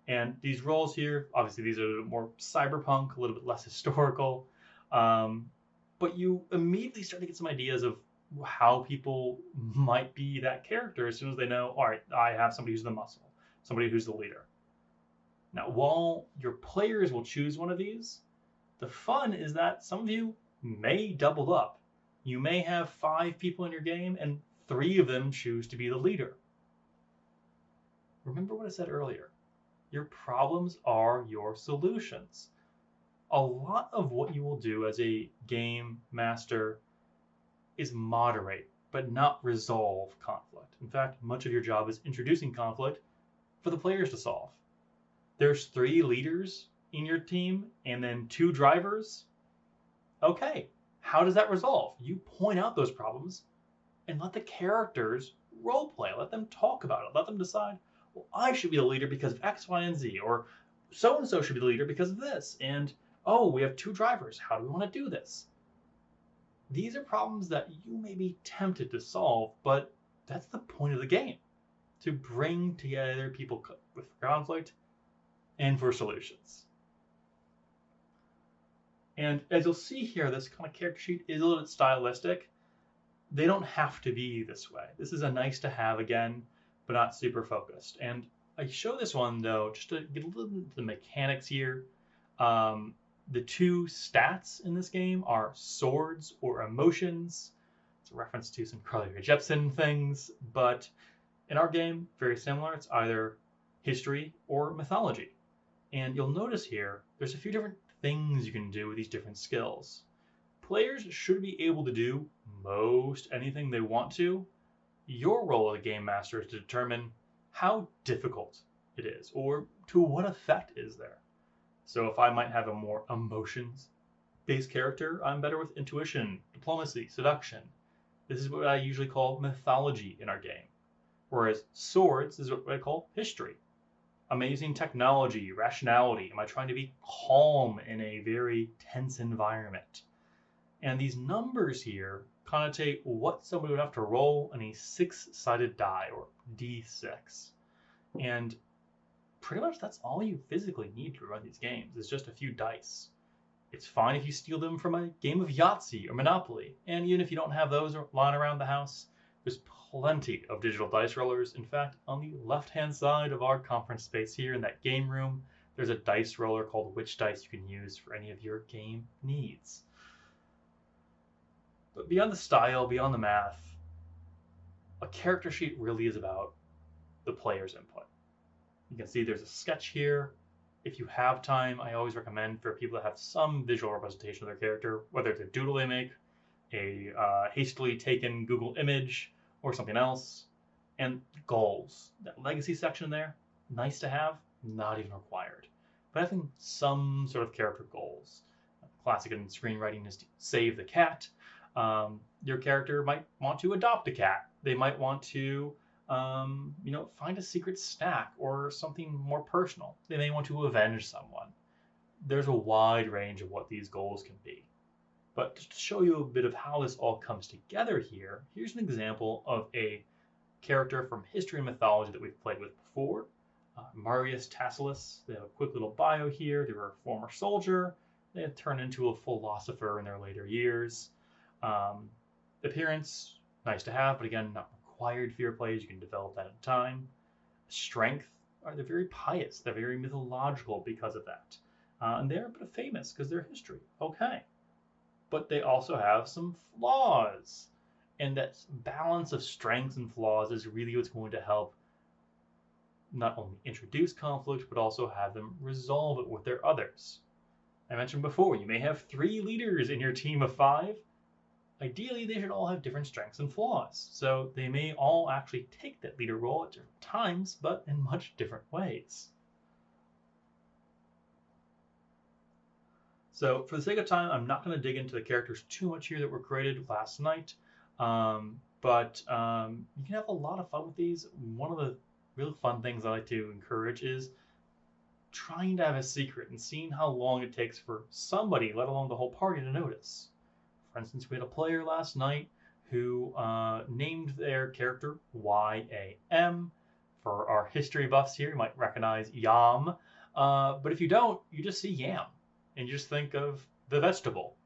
And these roles here, obviously these are a little bit more cyberpunk, a little bit less historical, but you immediately start to get some ideas of how people might be that character as soon as they know, all right, I have somebody who's the muscle, somebody who's the leader. Now, while your players will choose one of these, the fun is that some of you may double up. You may have 5 people in your game and 3 of them choose to be the leader. Remember what I said earlier. Your problems are your solutions. A lot of what you will do as a game master is moderate, but not resolve conflict. In fact, much of your job is introducing conflict for the players to solve. There's 3 leaders in your team and then 2 drivers. Okay, how does that resolve? You point out those problems and let the characters role play. Let them talk about it. Let them decide, well, I should be the leader because of X, Y, and Z, or so-and-so should be the leader because of this. And, oh, we have 2 drivers. How do we want to do this? These are problems that you may be tempted to solve, but that's the point of the game, to bring together people with conflict and for solutions. And as you'll see here, this kind of character sheet is a little bit stylistic. They don't have to be this way. This is a nice to have again, but not super focused. And I show this one though, just to get a little bit into the mechanics here. The 2 stats in this game are swords or emotions. It's a reference to some Carly Rae Jepsen things, but in our game, very similar. It's either history or mythology. And you'll notice here, there's a few different things you can do with these different skills. Players should be able to do most anything they want to. Your role as a game master is to determine how difficult it is, or to what effect is there. So if I might have a more emotions-based character, I'm better with intuition, diplomacy, seduction. This is what I usually call mythology in our game. Whereas swords is what I call history. Amazing technology, rationality. Am I trying to be calm in a very tense environment? And these numbers here connotate what somebody would have to roll on a 6-sided die, or D6. And pretty much that's all you physically need to run these games, is just a few dice. It's fine if you steal them from a game of Yahtzee or Monopoly, and even if you don't have those lying around the house, there's plenty of digital dice rollers. In fact, on the left-hand side of our conference space here in that game room, there's a dice roller called Which Dice you can use for any of your game needs. But beyond the style, beyond the math, a character sheet really is about the player's input. You can see there's a sketch here. If you have time, I always recommend for people to have some visual representation of their character, whether it's a doodle they make, a hastily taken Google image, or something else. And goals. That legacy section there, nice to have, not even required. But having some sort of character goals. Classic in screenwriting is to save the cat. Your character might want to adopt a cat. They might want to find a secret snack or something more personal. They may want to avenge someone. There's a wide range of what these goals can be. But just to show you a bit of how this all comes together here, here's an example of a character from history and mythology that we've played with before. Marius Tacitus. They have a quick little bio here. They were a former soldier. They had turned into a philosopher in their later years. Appearance, nice to have, but again, not required for your plays. You can develop that in time. Strength, they're very pious. They're very mythological because of that. And they're a bit famous because they're history. Okay. But they also have some flaws. And that balance of strengths and flaws is really what's going to help not only introduce conflict, but also have them resolve it with their others. I mentioned before, you may have 3 leaders in your team of 5. Ideally, they should all have different strengths and flaws. So they may all actually take that leader role at different times, but in much different ways. So for the sake of time, I'm not going to dig into the characters too much here that were created last night. But you can have a lot of fun with these. One of the real fun things I like to encourage is trying to have a secret and seeing how long it takes for somebody, let alone the whole party, to notice. For instance, we had a player last night who named their character YAM. For our history buffs here, you might recognize Yam. But if you don't, you just see Yam and you just think of the vegetable.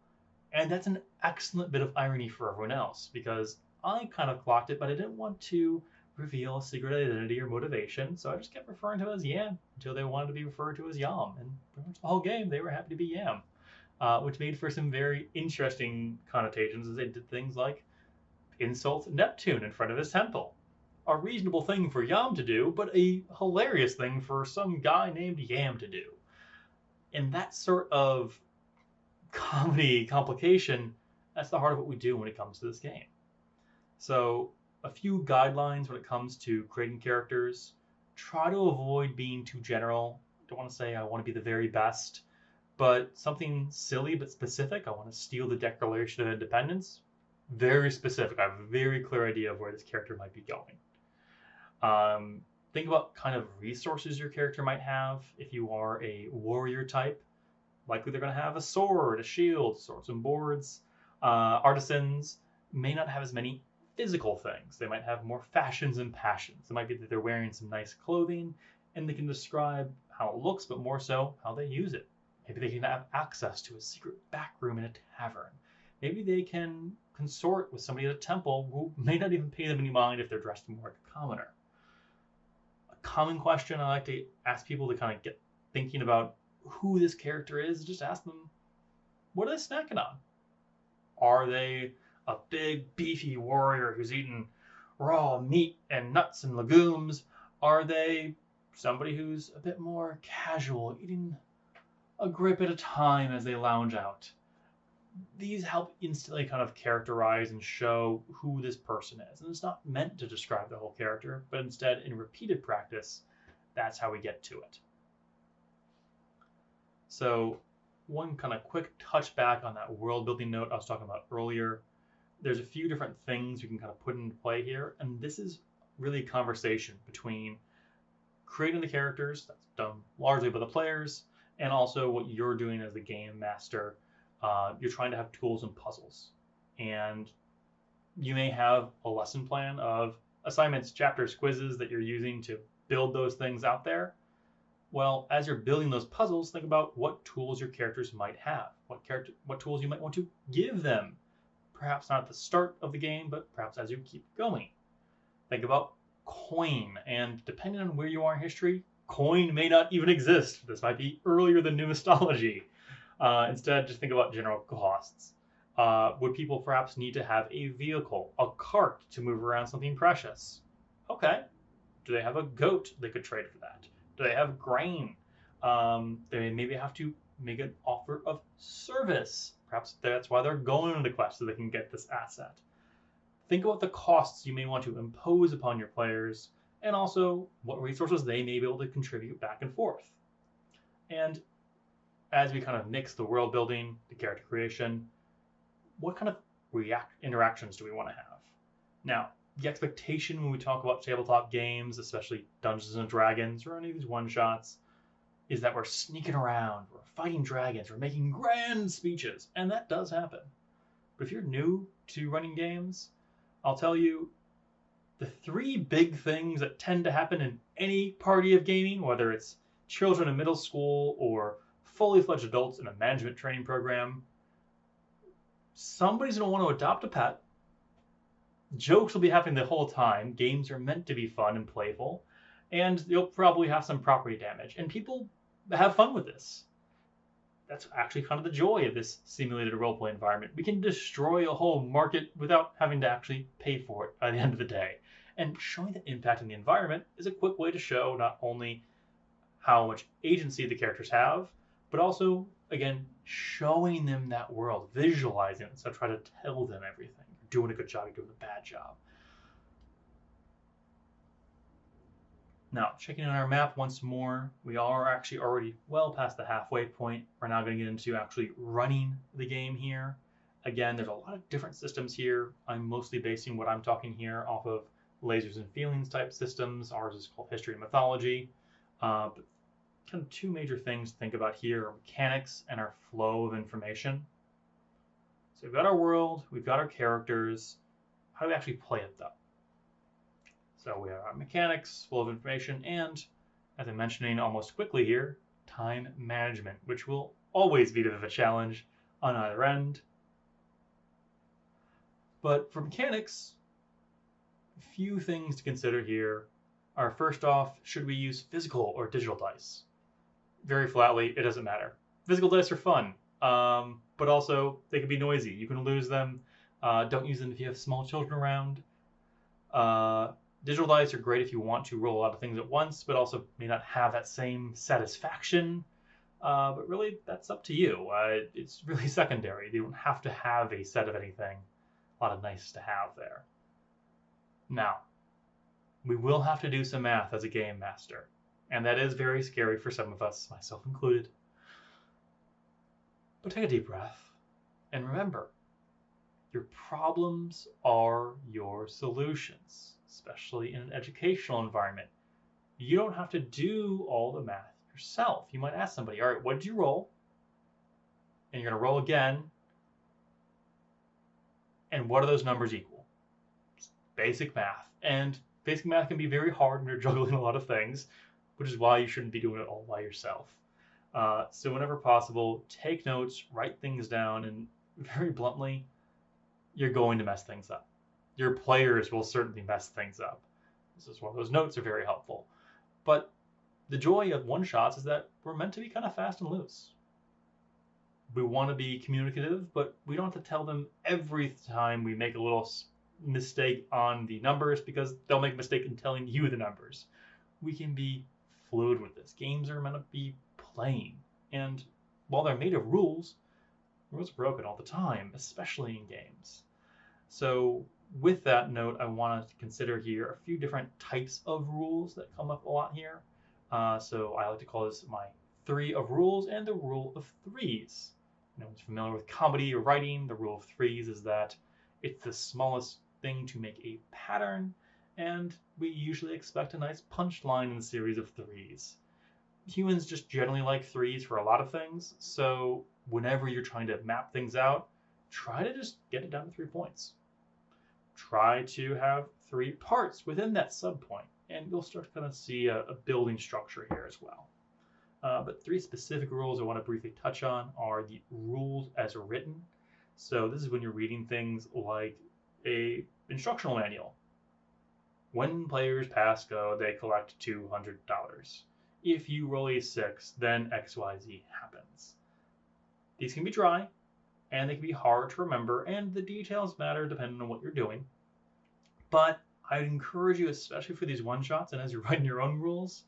And that's an excellent bit of irony for everyone else, because I kind of clocked it, but I didn't want to reveal a secret identity or motivation, so I just kept referring to it as Yam until they wanted to be referred to as Yam. And pretty much the whole game, they were happy to be Yam, which made for some very interesting connotations as they did things like insult Neptune in front of his temple. A reasonable thing for Yam to do, but a hilarious thing for some guy named Yam to do. And that sort of comedy complication, that's the heart of what we do when it comes to this game. So a few guidelines when it comes to creating characters: try to avoid being too general. Don't want to say I want to be the very best, but something silly but specific. I want to steal the Declaration of Independence. Very specific. I have a very clear idea of where this character might be going. Think about kind of resources your character might have. If you are a warrior type, likely they're going to have a sword, a shield, swords and boards. Artisans may not have as many physical things. They might have more fashions and passions. It might be that they're wearing some nice clothing and they can describe how it looks, but more so how they use it. Maybe they can have access to a secret back room in a tavern. Maybe they can consort with somebody at a temple who may not even pay them any mind if they're dressed more like a commoner. A common question I like to ask people to kind of get thinking about who this character is, just ask them, what are they snacking on? Are they a big beefy warrior who's eating raw meat and nuts and legumes? Are they somebody who's a bit more casual, eating a grape at a time as they lounge out? These help instantly kind of characterize and show who this person is. And it's not meant to describe the whole character, but instead, in repeated practice, that's how we get to it. So one kind of quick touch back on that world building note I was talking about earlier. There's a few different things you can kind of put into play here, and this is really a conversation between creating the characters, that's done largely by the players, and also what you're doing as the game master. You're trying to have tools and puzzles, and you may have a lesson plan of assignments, chapters, quizzes that you're using to build those things out there. Well, as you're building those puzzles, think about what tools your characters might have, what tools you might want to give them. Perhaps not at the start of the game, but perhaps as you keep going. Think about coin, and depending on where you are in history, coin may not even exist. This might be earlier than numismatology. Instead, just think about general costs. Would people perhaps need to have a vehicle, a cart to move around something precious? Okay. Do they have a goat they could trade for that? Do they have grain? They maybe have to make an offer of service. Perhaps that's why they're going on the quest, so they can get this asset. Think about the costs you may want to impose upon your players, and also what resources they may be able to contribute back and forth. And as we kind of mix the world building, the character creation, what kind of interactions do we want to have? Now, the expectation when we talk about tabletop games, especially Dungeons and Dragons or any of these one-shots, is that we're sneaking around, we're fighting dragons, we're making grand speeches, and that does happen. But if you're new to running games, I'll tell you, the three big things that tend to happen in any party of gaming, whether it's children in middle school or fully fledged adults in a management training program, somebody's going to want to adopt a pet. Jokes will be happening the whole time. Games are meant to be fun and playful. And you'll probably have some property damage. And people have fun with this. That's actually kind of the joy of this simulated roleplay environment. We can destroy a whole market without having to actually pay for it by the end of the day. And showing the impact in the environment is a quick way to show not only how much agency the characters have, but also, again, showing them that world, visualizing it, instead of trying to tell them everything. You're doing a good job, you're doing a bad job. Now, checking in our map once more, we are actually already well past the halfway point. We're now going to get into actually running the game here. Again, there's a lot of different systems here. I'm mostly basing what I'm talking here off of lasers and feelings type systems. Ours is called history and mythology. But kind of two major things to think about here are mechanics and our flow of information. So we've got our world, we've got our characters. How do we actually play it though? So we have our mechanics, flow of information, and as I'm mentioning almost quickly here, time management, which will always be a bit of a challenge on either end. But for mechanics, a few things to consider here are, first off, should we use physical or digital dice? Very flatly, it doesn't matter. Physical dice are fun, but also they can be noisy. You can lose them. Don't use them if you have small children around. Digital dice are great if you want to roll a lot of things at once, but also may not have that same satisfaction. But really, that's up to you. It's really secondary. You don't have to have a set of anything. A lot of nice to have there. Now, we will have to do some math as a game master, and that is very scary for some of us, myself included. But take a deep breath, and remember, your problems are your solutions, especially in an educational environment. You don't have to do all the math yourself. You might ask somebody, all right, what did you roll? And you're going to roll again. And what do those numbers equal? It's basic math. And basic math can be very hard when you're juggling a lot of things, which is why you shouldn't be doing it all by yourself. So whenever possible, take notes, write things down, and very bluntly, you're going to mess things up. Your players will certainly mess things up. This is why those notes are very helpful. But the joy of one-shots is that we're meant to be kind of fast and loose. We want to be communicative, but we don't have to tell them every time we make a little mistake on the numbers, because they'll make a mistake in telling you the numbers. We can be fluid with this. Games are meant to be playing. And while they're made of rules, rules are broken all the time, especially in games. So with that note, I want to consider here a few different types of rules that come up a lot here. So I like to call this my 3 of rules and the rule of 3s. No one's familiar with comedy or writing. The rule of 3s is that it's the smallest thing to make a pattern, and we usually expect a nice punchline in the series of 3s. Humans just generally like 3s for a lot of things, so whenever you're trying to map things out, try to just get it down to 3 points. Try to have 3 parts within that subpoint, and you'll start to kind of see a building structure here as well. But 3 specific rules I want to briefly touch on are the rules as written. So this is when you're reading things like a instructional manual. When players pass go, they collect $200. If you roll a 6, then XYZ happens. These can be dry, and they can be hard to remember, and the details matter depending on what you're doing. But I'd encourage you, especially for these one-shots and as you're writing your own rules,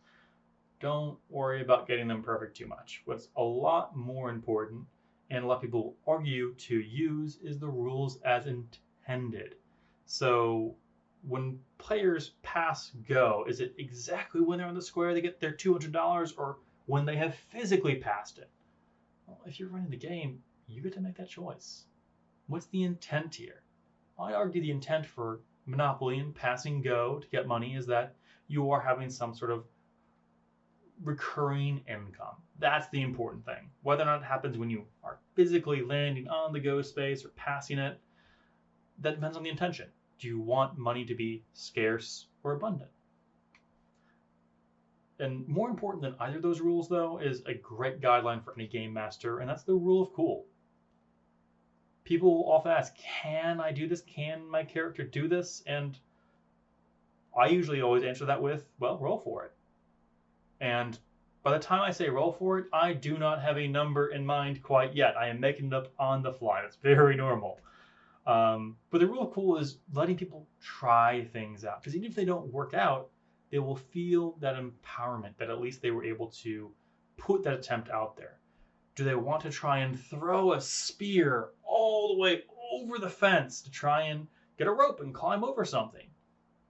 don't worry about getting them perfect too much. What's a lot more important, and a lot of people argue to use, is the rules as intended. So when players pass go, is it exactly when they're on the square they get their $200, or when they have physically passed it? Well, if you're running the game, you get to make that choice. What's the intent here? I argue the intent for Monopoly and passing go to get money is that you are having some sort of recurring income. That's the important thing. Whether or not it happens when you are physically landing on the go space or passing it, that depends on the intention. Do you want money to be scarce or abundant? And more important than either of those rules, though, is a great guideline for any game master, and that's the rule of cool. People often ask, can I do this? Can my character do this? And I usually always answer that with, well, roll for it. And by the time I say roll for it, I do not have a number in mind quite yet. I am making it up on the fly. That's very normal. But the rule of cool is letting people try things out. Because even if they don't work out, they will feel that empowerment, that at least they were able to put that attempt out there. Do they want to try and throw a spear all the way over the fence to try and get a rope and climb over something?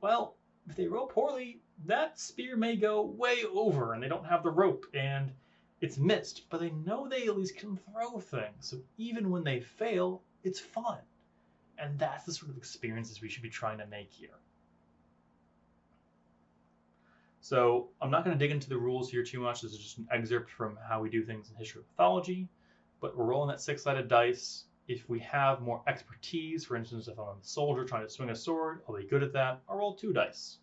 Well, if they roll poorly, that spear may go way over and they don't have the rope and it's missed, but they know they at least can throw things. So even when they fail, it's fun. And that's the sort of experiences we should be trying to make here. So I'm not going to dig into the rules here too much. This is just an excerpt from how we do things in history of mythology. But we're rolling that 6-sided dice. If we have more expertise, for instance, if I'm a soldier trying to swing a sword, I'll be good at that. I'll roll 2 dice.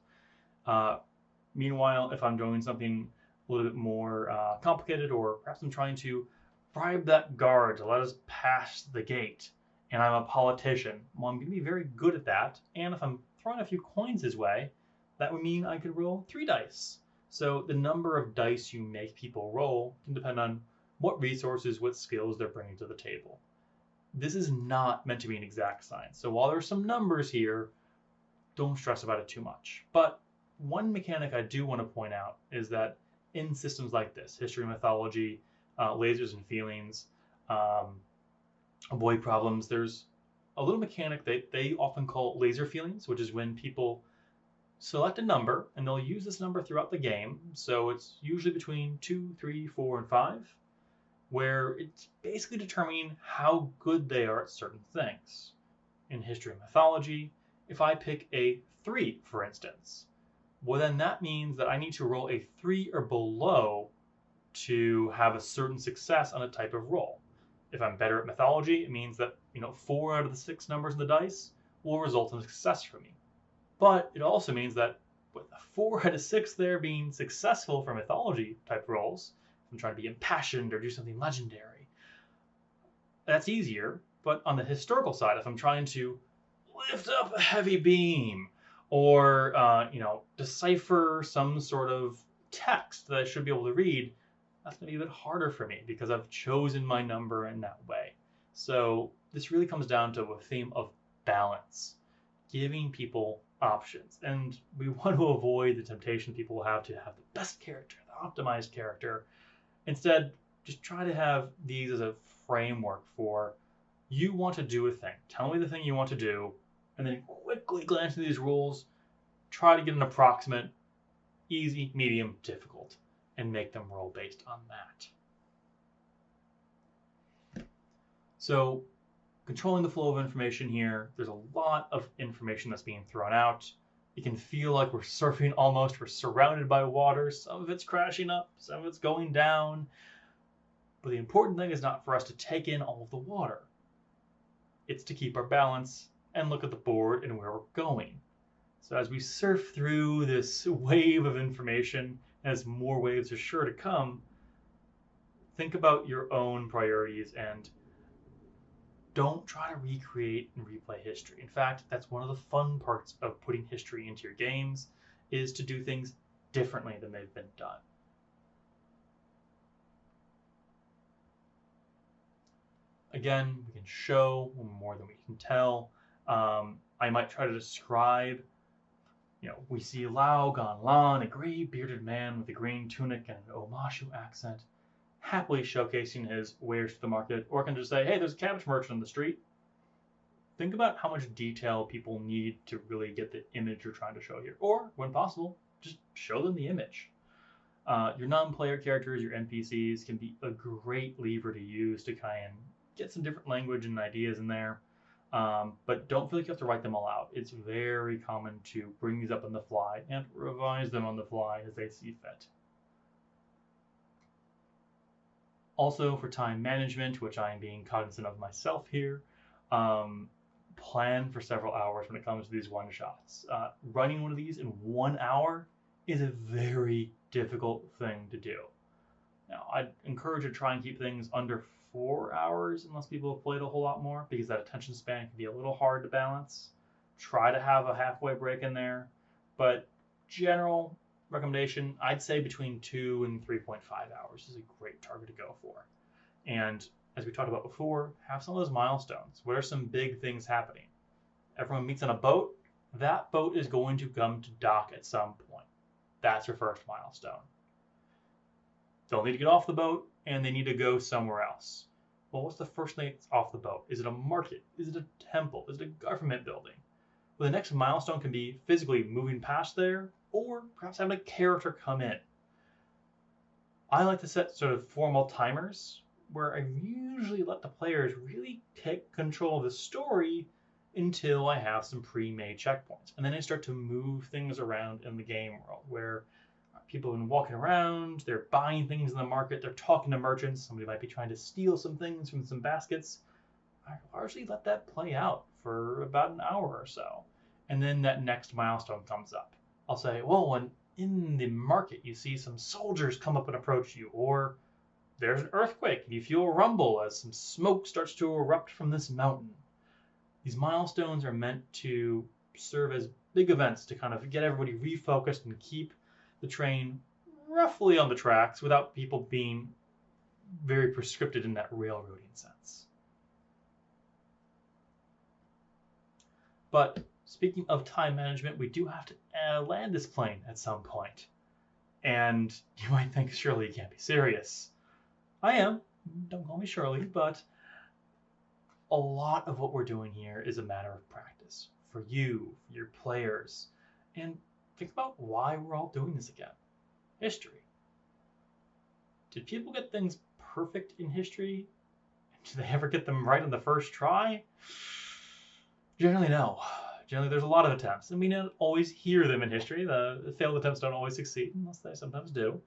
Meanwhile, if I'm doing something a little bit more complicated, or perhaps I'm trying to bribe that guard to let us pass the gate, and I'm a politician, well, I'm going to be very good at that. And if I'm throwing a few coins his way, that would mean I could roll 3 dice. So the number of dice you make people roll can depend on what resources, what skills they're bringing to the table. This is not meant to be an exact science. So while there's some numbers here, don't stress about it too much. But one mechanic I do want to point out is that in systems like this, history, mythology, lasers and feelings, avoid problems, there's a little mechanic that they often call laser feelings, which is when people select a number and they'll use this number throughout the game. So it's usually between 2, 3, 4, and 5, where it's basically determining how good they are at certain things. In history and mythology, if I pick a 3, for instance, well, then that means that I need to roll a 3 or below to have a certain success on a type of roll. If I'm better at mythology, it means that 4 out of the 6 numbers in the dice will result in a success for me. But it also means that with a 4 out of 6 there being successful for mythology type rolls, if I'm trying to be impassioned or do something legendary, that's easier. But on the historical side, if I'm trying to lift up a heavy beam or decipher some sort of text that I should be able to read, that's going to be a bit harder for me because I've chosen my number in that way. So this really comes down to a theme of balance, giving people options. And we want to avoid the temptation people will have to have the best character, the optimized character. Instead, just try to have these as a framework for you want to do a thing. Tell me the thing you want to do, and then quickly glance at these rules, try to get an approximate, easy, medium, difficult, and make them roll based on that. So controlling the flow of information here, there's a lot of information that's being thrown out. It can feel like we're surfing almost. We're surrounded by water. Some of it's crashing up, some of it's going down. But the important thing is not for us to take in all of the water. It's to keep our balance and look at the board and where we're going. So as we surf through this wave of information, as more waves are sure to come, think about your own priorities and don't try to recreate and replay history. In fact, that's one of the fun parts of putting history into your games, is to do things differently than they've been done. Again, we can show more than we can tell. I might try to describe, we see Lao Gan Lan, a gray bearded man with a green tunic and an Omashu accent, happily showcasing his wares to the market, or I can just say, hey, there's a cabbage merchant on the street. Think about how much detail people need to really get the image you're trying to show here. Or, when possible, just show them the image. Your non-player characters, your NPCs, can be a great lever to use to kind of get some different language and ideas in there. But don't feel like you have to write them all out. It's very common to bring these up on the fly and revise them on the fly as they see fit. Also, for time management, which I am being cognizant of myself here, plan for several hours when it comes to these one-shots. Running one of these in 1 hour is a very difficult thing to do. Now, I'd encourage you to try and keep things under 4 hours unless people have played a whole lot more, because that attention span can be a little hard to balance. Try to have a halfway break in there, but general recommendation, I'd say between 2 and 3.5 hours is a great target to go for. And as we talked about before, have some of those milestones. What are some big things happening? Everyone meets on a boat. That boat is going to come to dock at some point. That's your first milestone. They'll need to get off the boat, and they need to go somewhere else. Well, what's the first thing that's off the boat? Is it a market? Is it a temple? Is it a government building? Well, the next milestone can be physically moving past there, or perhaps having a character come in. I like to set sort of formal timers where I usually let the players really take control of the story until I have some pre-made checkpoints. And then I start to move things around in the game world where People have been walking around, they're buying things in the market, they're talking to merchants, somebody might be trying to steal some things from some baskets. I largely let that play out for about an hour or so. And then that next milestone comes up. I'll say, well, when in the market you see some soldiers come up and approach you, or there's an earthquake and you feel a rumble as some smoke starts to erupt from this mountain. These milestones are meant to serve as big events to kind of get everybody refocused and keep the train roughly on the tracks without people being very prescripted in that railroading sense. But speaking of time management, we do have to land this plane at some point. And you might think, surely you can't be serious. I am. Don't call me Shirley, but a lot of what we're doing here is a matter of practice for you, for your players. And think about why we're all doing this again. History. Did people get things perfect in history? Did they ever get them right on the first try? Generally, no. Generally, there's a lot of attempts, and we don't always hear them in history. The failed attempts don't always succeed, unless they sometimes do.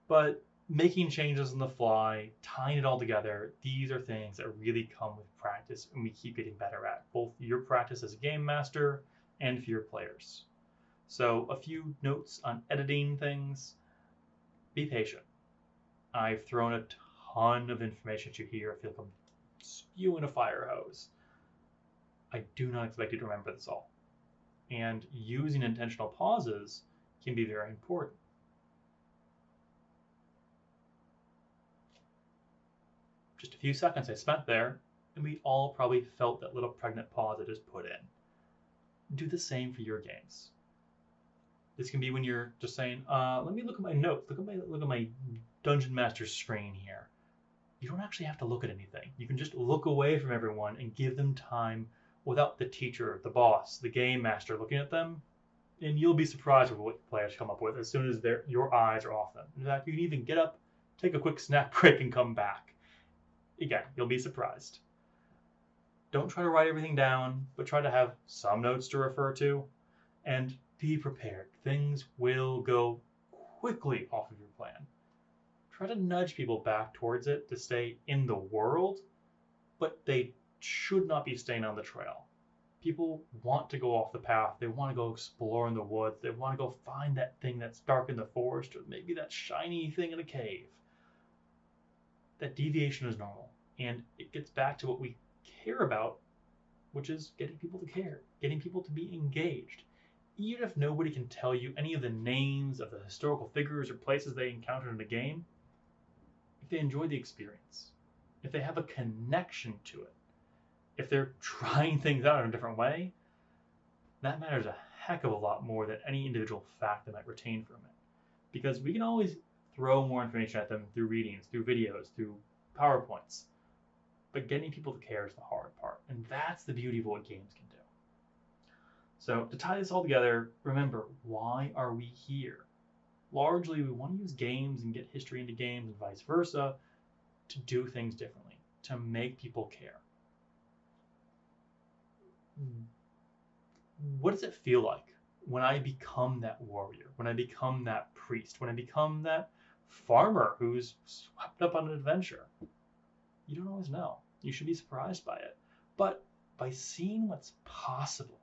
But making changes on the fly, tying it all together, these are things that really come with practice, and we keep getting better at, both your practice as a game master and for your players. So a few notes on editing things. Be patient. I've thrown a ton of information at you here. I feel like I'm spewing a fire hose. I do not expect you to remember this all. And using intentional pauses can be very important. Just a few seconds I spent there, and we all probably felt that little pregnant pause I just put in. Do the same for your games. This can be when you're just saying, let me look at my notes, look at my Dungeon Master screen here. You don't actually have to look at anything. You can just look away from everyone and give them time without the teacher, the boss, the game master looking at them, and you'll be surprised with what players come up with as soon as your eyes are off them. In fact, you can even get up, take a quick snack break, and come back. Again, you'll be surprised. Don't try to write everything down, but try to have some notes to refer to, and be prepared. Things will go quickly off of your plan. Try to nudge people back towards it to stay in the world, but they should not be staying on the trail. People want to go off the path. They want to go explore in the woods. They want to go find that thing that's dark in the forest, or maybe that shiny thing in a cave. That deviation is normal, and it gets back to what we care about, which is getting people to care, getting people to be engaged. Even if nobody can tell you any of the names of the historical figures or places they encountered in the game, if they enjoy the experience, if they have a connection to it, if they're trying things out in a different way, that matters a heck of a lot more than any individual fact they might retain from it. Because we can always throw more information at them through readings, through videos, through PowerPoints. But getting people to care is the hard part. And that's the beauty of what games can do. So to tie this all together, remember, why are we here? Largely, we want to use games and get history into games and vice versa to do things differently, to make people care. What does it feel like when I become that warrior, when I become that priest, when I become that farmer who's swept up on an adventure? You don't always know. You should be surprised by it. But by seeing what's possible,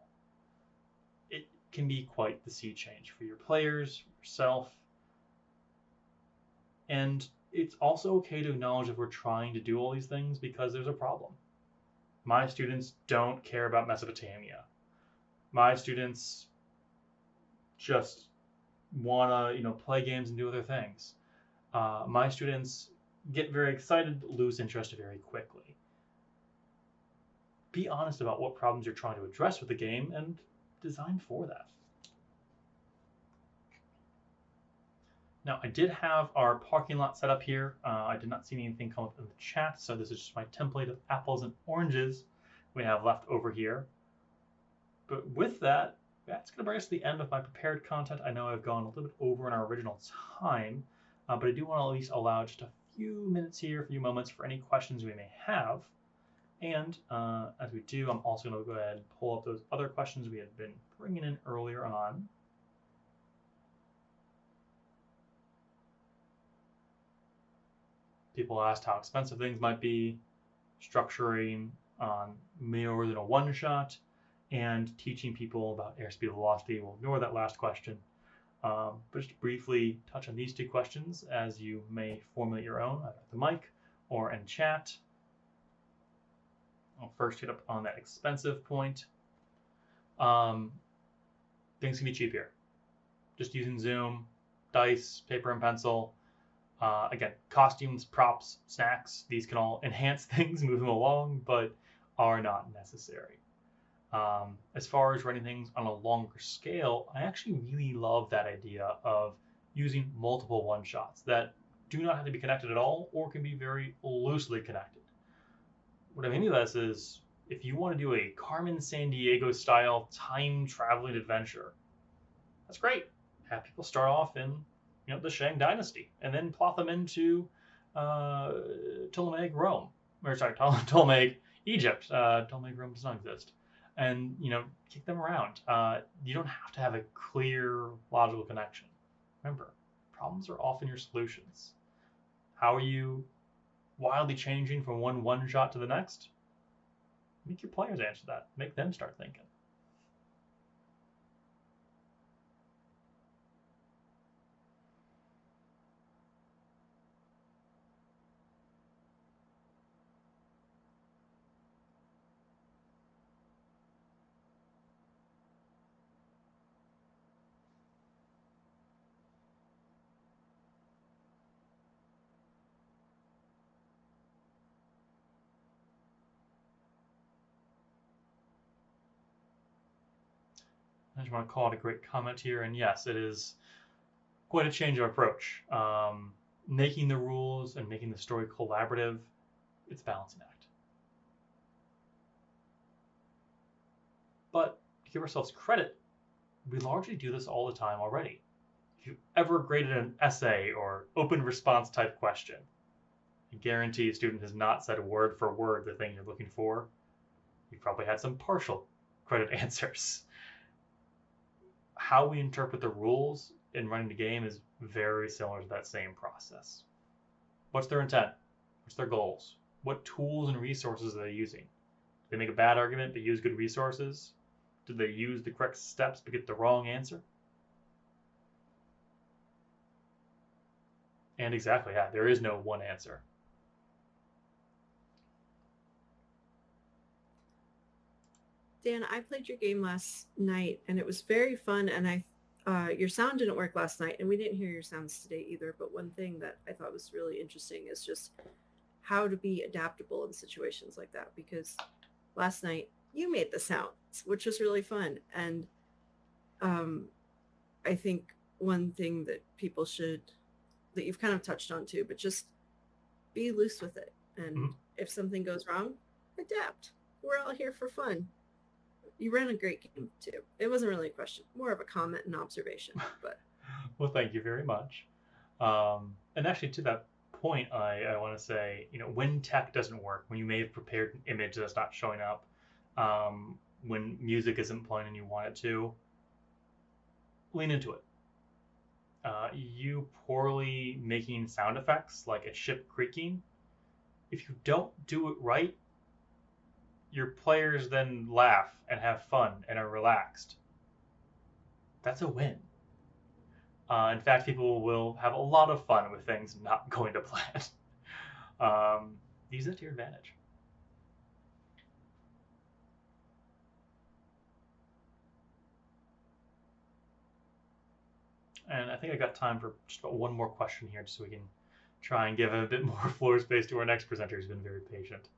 it can be quite the sea change for your players, yourself. And it's also okay to acknowledge that we're trying to do all these things because there's a problem. My students don't care about Mesopotamia. My students just want to, play games and do other things. My students get very excited but lose interest very quickly. Be honest about what problems you're trying to address with the game and design for that. Now, I did have our parking lot set up here. I did not see anything come up in the chat, so this is just my template of apples and oranges we have left over here. But with that, that's going to bring us to the end of my prepared content. I know I've gone a little bit over in our original time, but I do want to at least allow just a few minutes here, a few moments for any questions we may have. And as we do, I'm also going to go ahead and pull up those other questions we had been bringing in earlier on. People asked how expensive things might be, structuring on more than a one-shot, and teaching people about airspeed velocity. We'll ignore that last question. But just briefly touch on these two questions as you may formulate your own, either at the mic or in chat. I'll first hit up on that expensive point. Things can be cheap here. Just using Zoom, dice, paper and pencil. Again, costumes, props, snacks, these can all enhance things, move them along, but are not necessary. As far as running things on a longer scale, I actually really love that idea of using multiple one-shots that do not have to be connected at all or can be very loosely connected. What I mean by this is if you want to do a Carmen Sandiego style time traveling adventure, that's great. Have people start off in the Shang Dynasty and then plot them into Ptolemaic Rome, or sorry, Ptolemaic Egypt. Ptolemaic Rome does not exist. And kick them around. You don't have to have a clear logical connection. Remember, problems are often your solutions. How are you wildly changing from one shot to the next? Make your players answer that. Make them start thinking. I just want to call it a great comment here, and yes, it is quite a change of approach. Making the rules and making the story collaborative, it's a balancing act. But to give ourselves credit, we largely do this all the time already. If you've ever graded an essay or open response type question, I guarantee a student has not said word for word the thing you're looking for. You've probably had some partial credit answers. How we interpret the rules in running the game is very similar to that same process. What's their intent? What's their goals? What tools and resources are they using? Did they make a bad argument but use good resources? Did they use the correct steps but get the wrong answer? And exactly, yeah, there is no one answer. Dan, I played your game last night and it was very fun. And your sound didn't work last night, and we didn't hear your sounds today either. But one thing that I thought was really interesting is just how to be adaptable in situations like that. Because last night you made the sounds, which was really fun. And I think one thing that people should, that you've kind of touched on too, but just be loose with it. And if something goes wrong, adapt. We're all here for fun. You ran a great game too. It wasn't really a question, more of a comment and observation. But Well, thank you very much. And actually, to that point, I want to say, when tech doesn't work, when you may have prepared an image that's not showing up, when music isn't playing and you want it to, lean into it. You poorly making sound effects like a ship creaking, if you don't do it right, your players then laugh and have fun and are relaxed. That's a win. In fact, people will have a lot of fun with things not going to plan. Use it to your advantage. And I think I got time for just about one more question here, just so we can try and give a bit more floor space to our next presenter who's been very patient.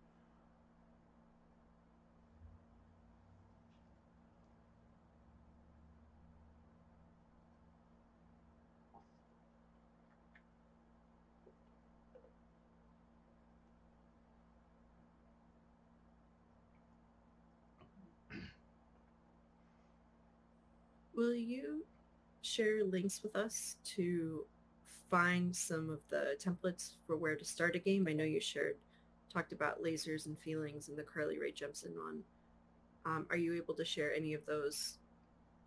will you share links with us to find some of the templates for where to start a game? I know you talked about lasers and feelings and the Carly Rae Jepsen one. Are you able to share any of those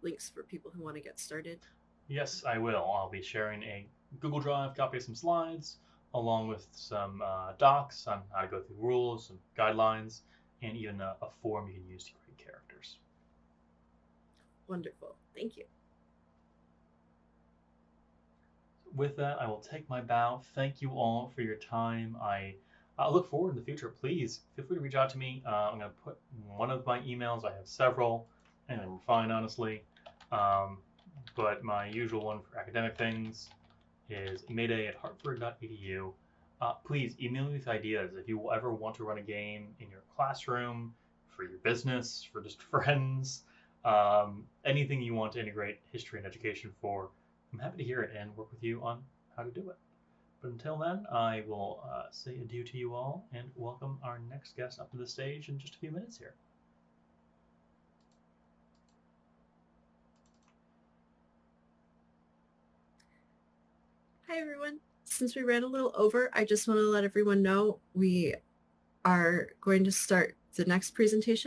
links for people who want to get started? Yes, I will. I'll be sharing a Google Drive copy of some slides, along with some docs on how to go through rules, some guidelines, and even a form you can use to create characters. Wonderful. Thank you. With that, I will take my bow. Thank you all for your time. I look forward in the future. Please feel free to reach out to me. I'm going to put one of my emails. I have several, and I'm fine, honestly. But my usual one for academic things is maday@hartford.edu. Please email me with ideas. If you ever want to run a game in your classroom, for your business, for just friends, anything you want to integrate history and education for, I'm happy to hear it and work with you on how to do it. But until then, I will say adieu to you all and welcome our next guest up to the stage in just a few minutes here. Hi, everyone. Since we ran a little over, I just want to let everyone know we are going to start the next presentation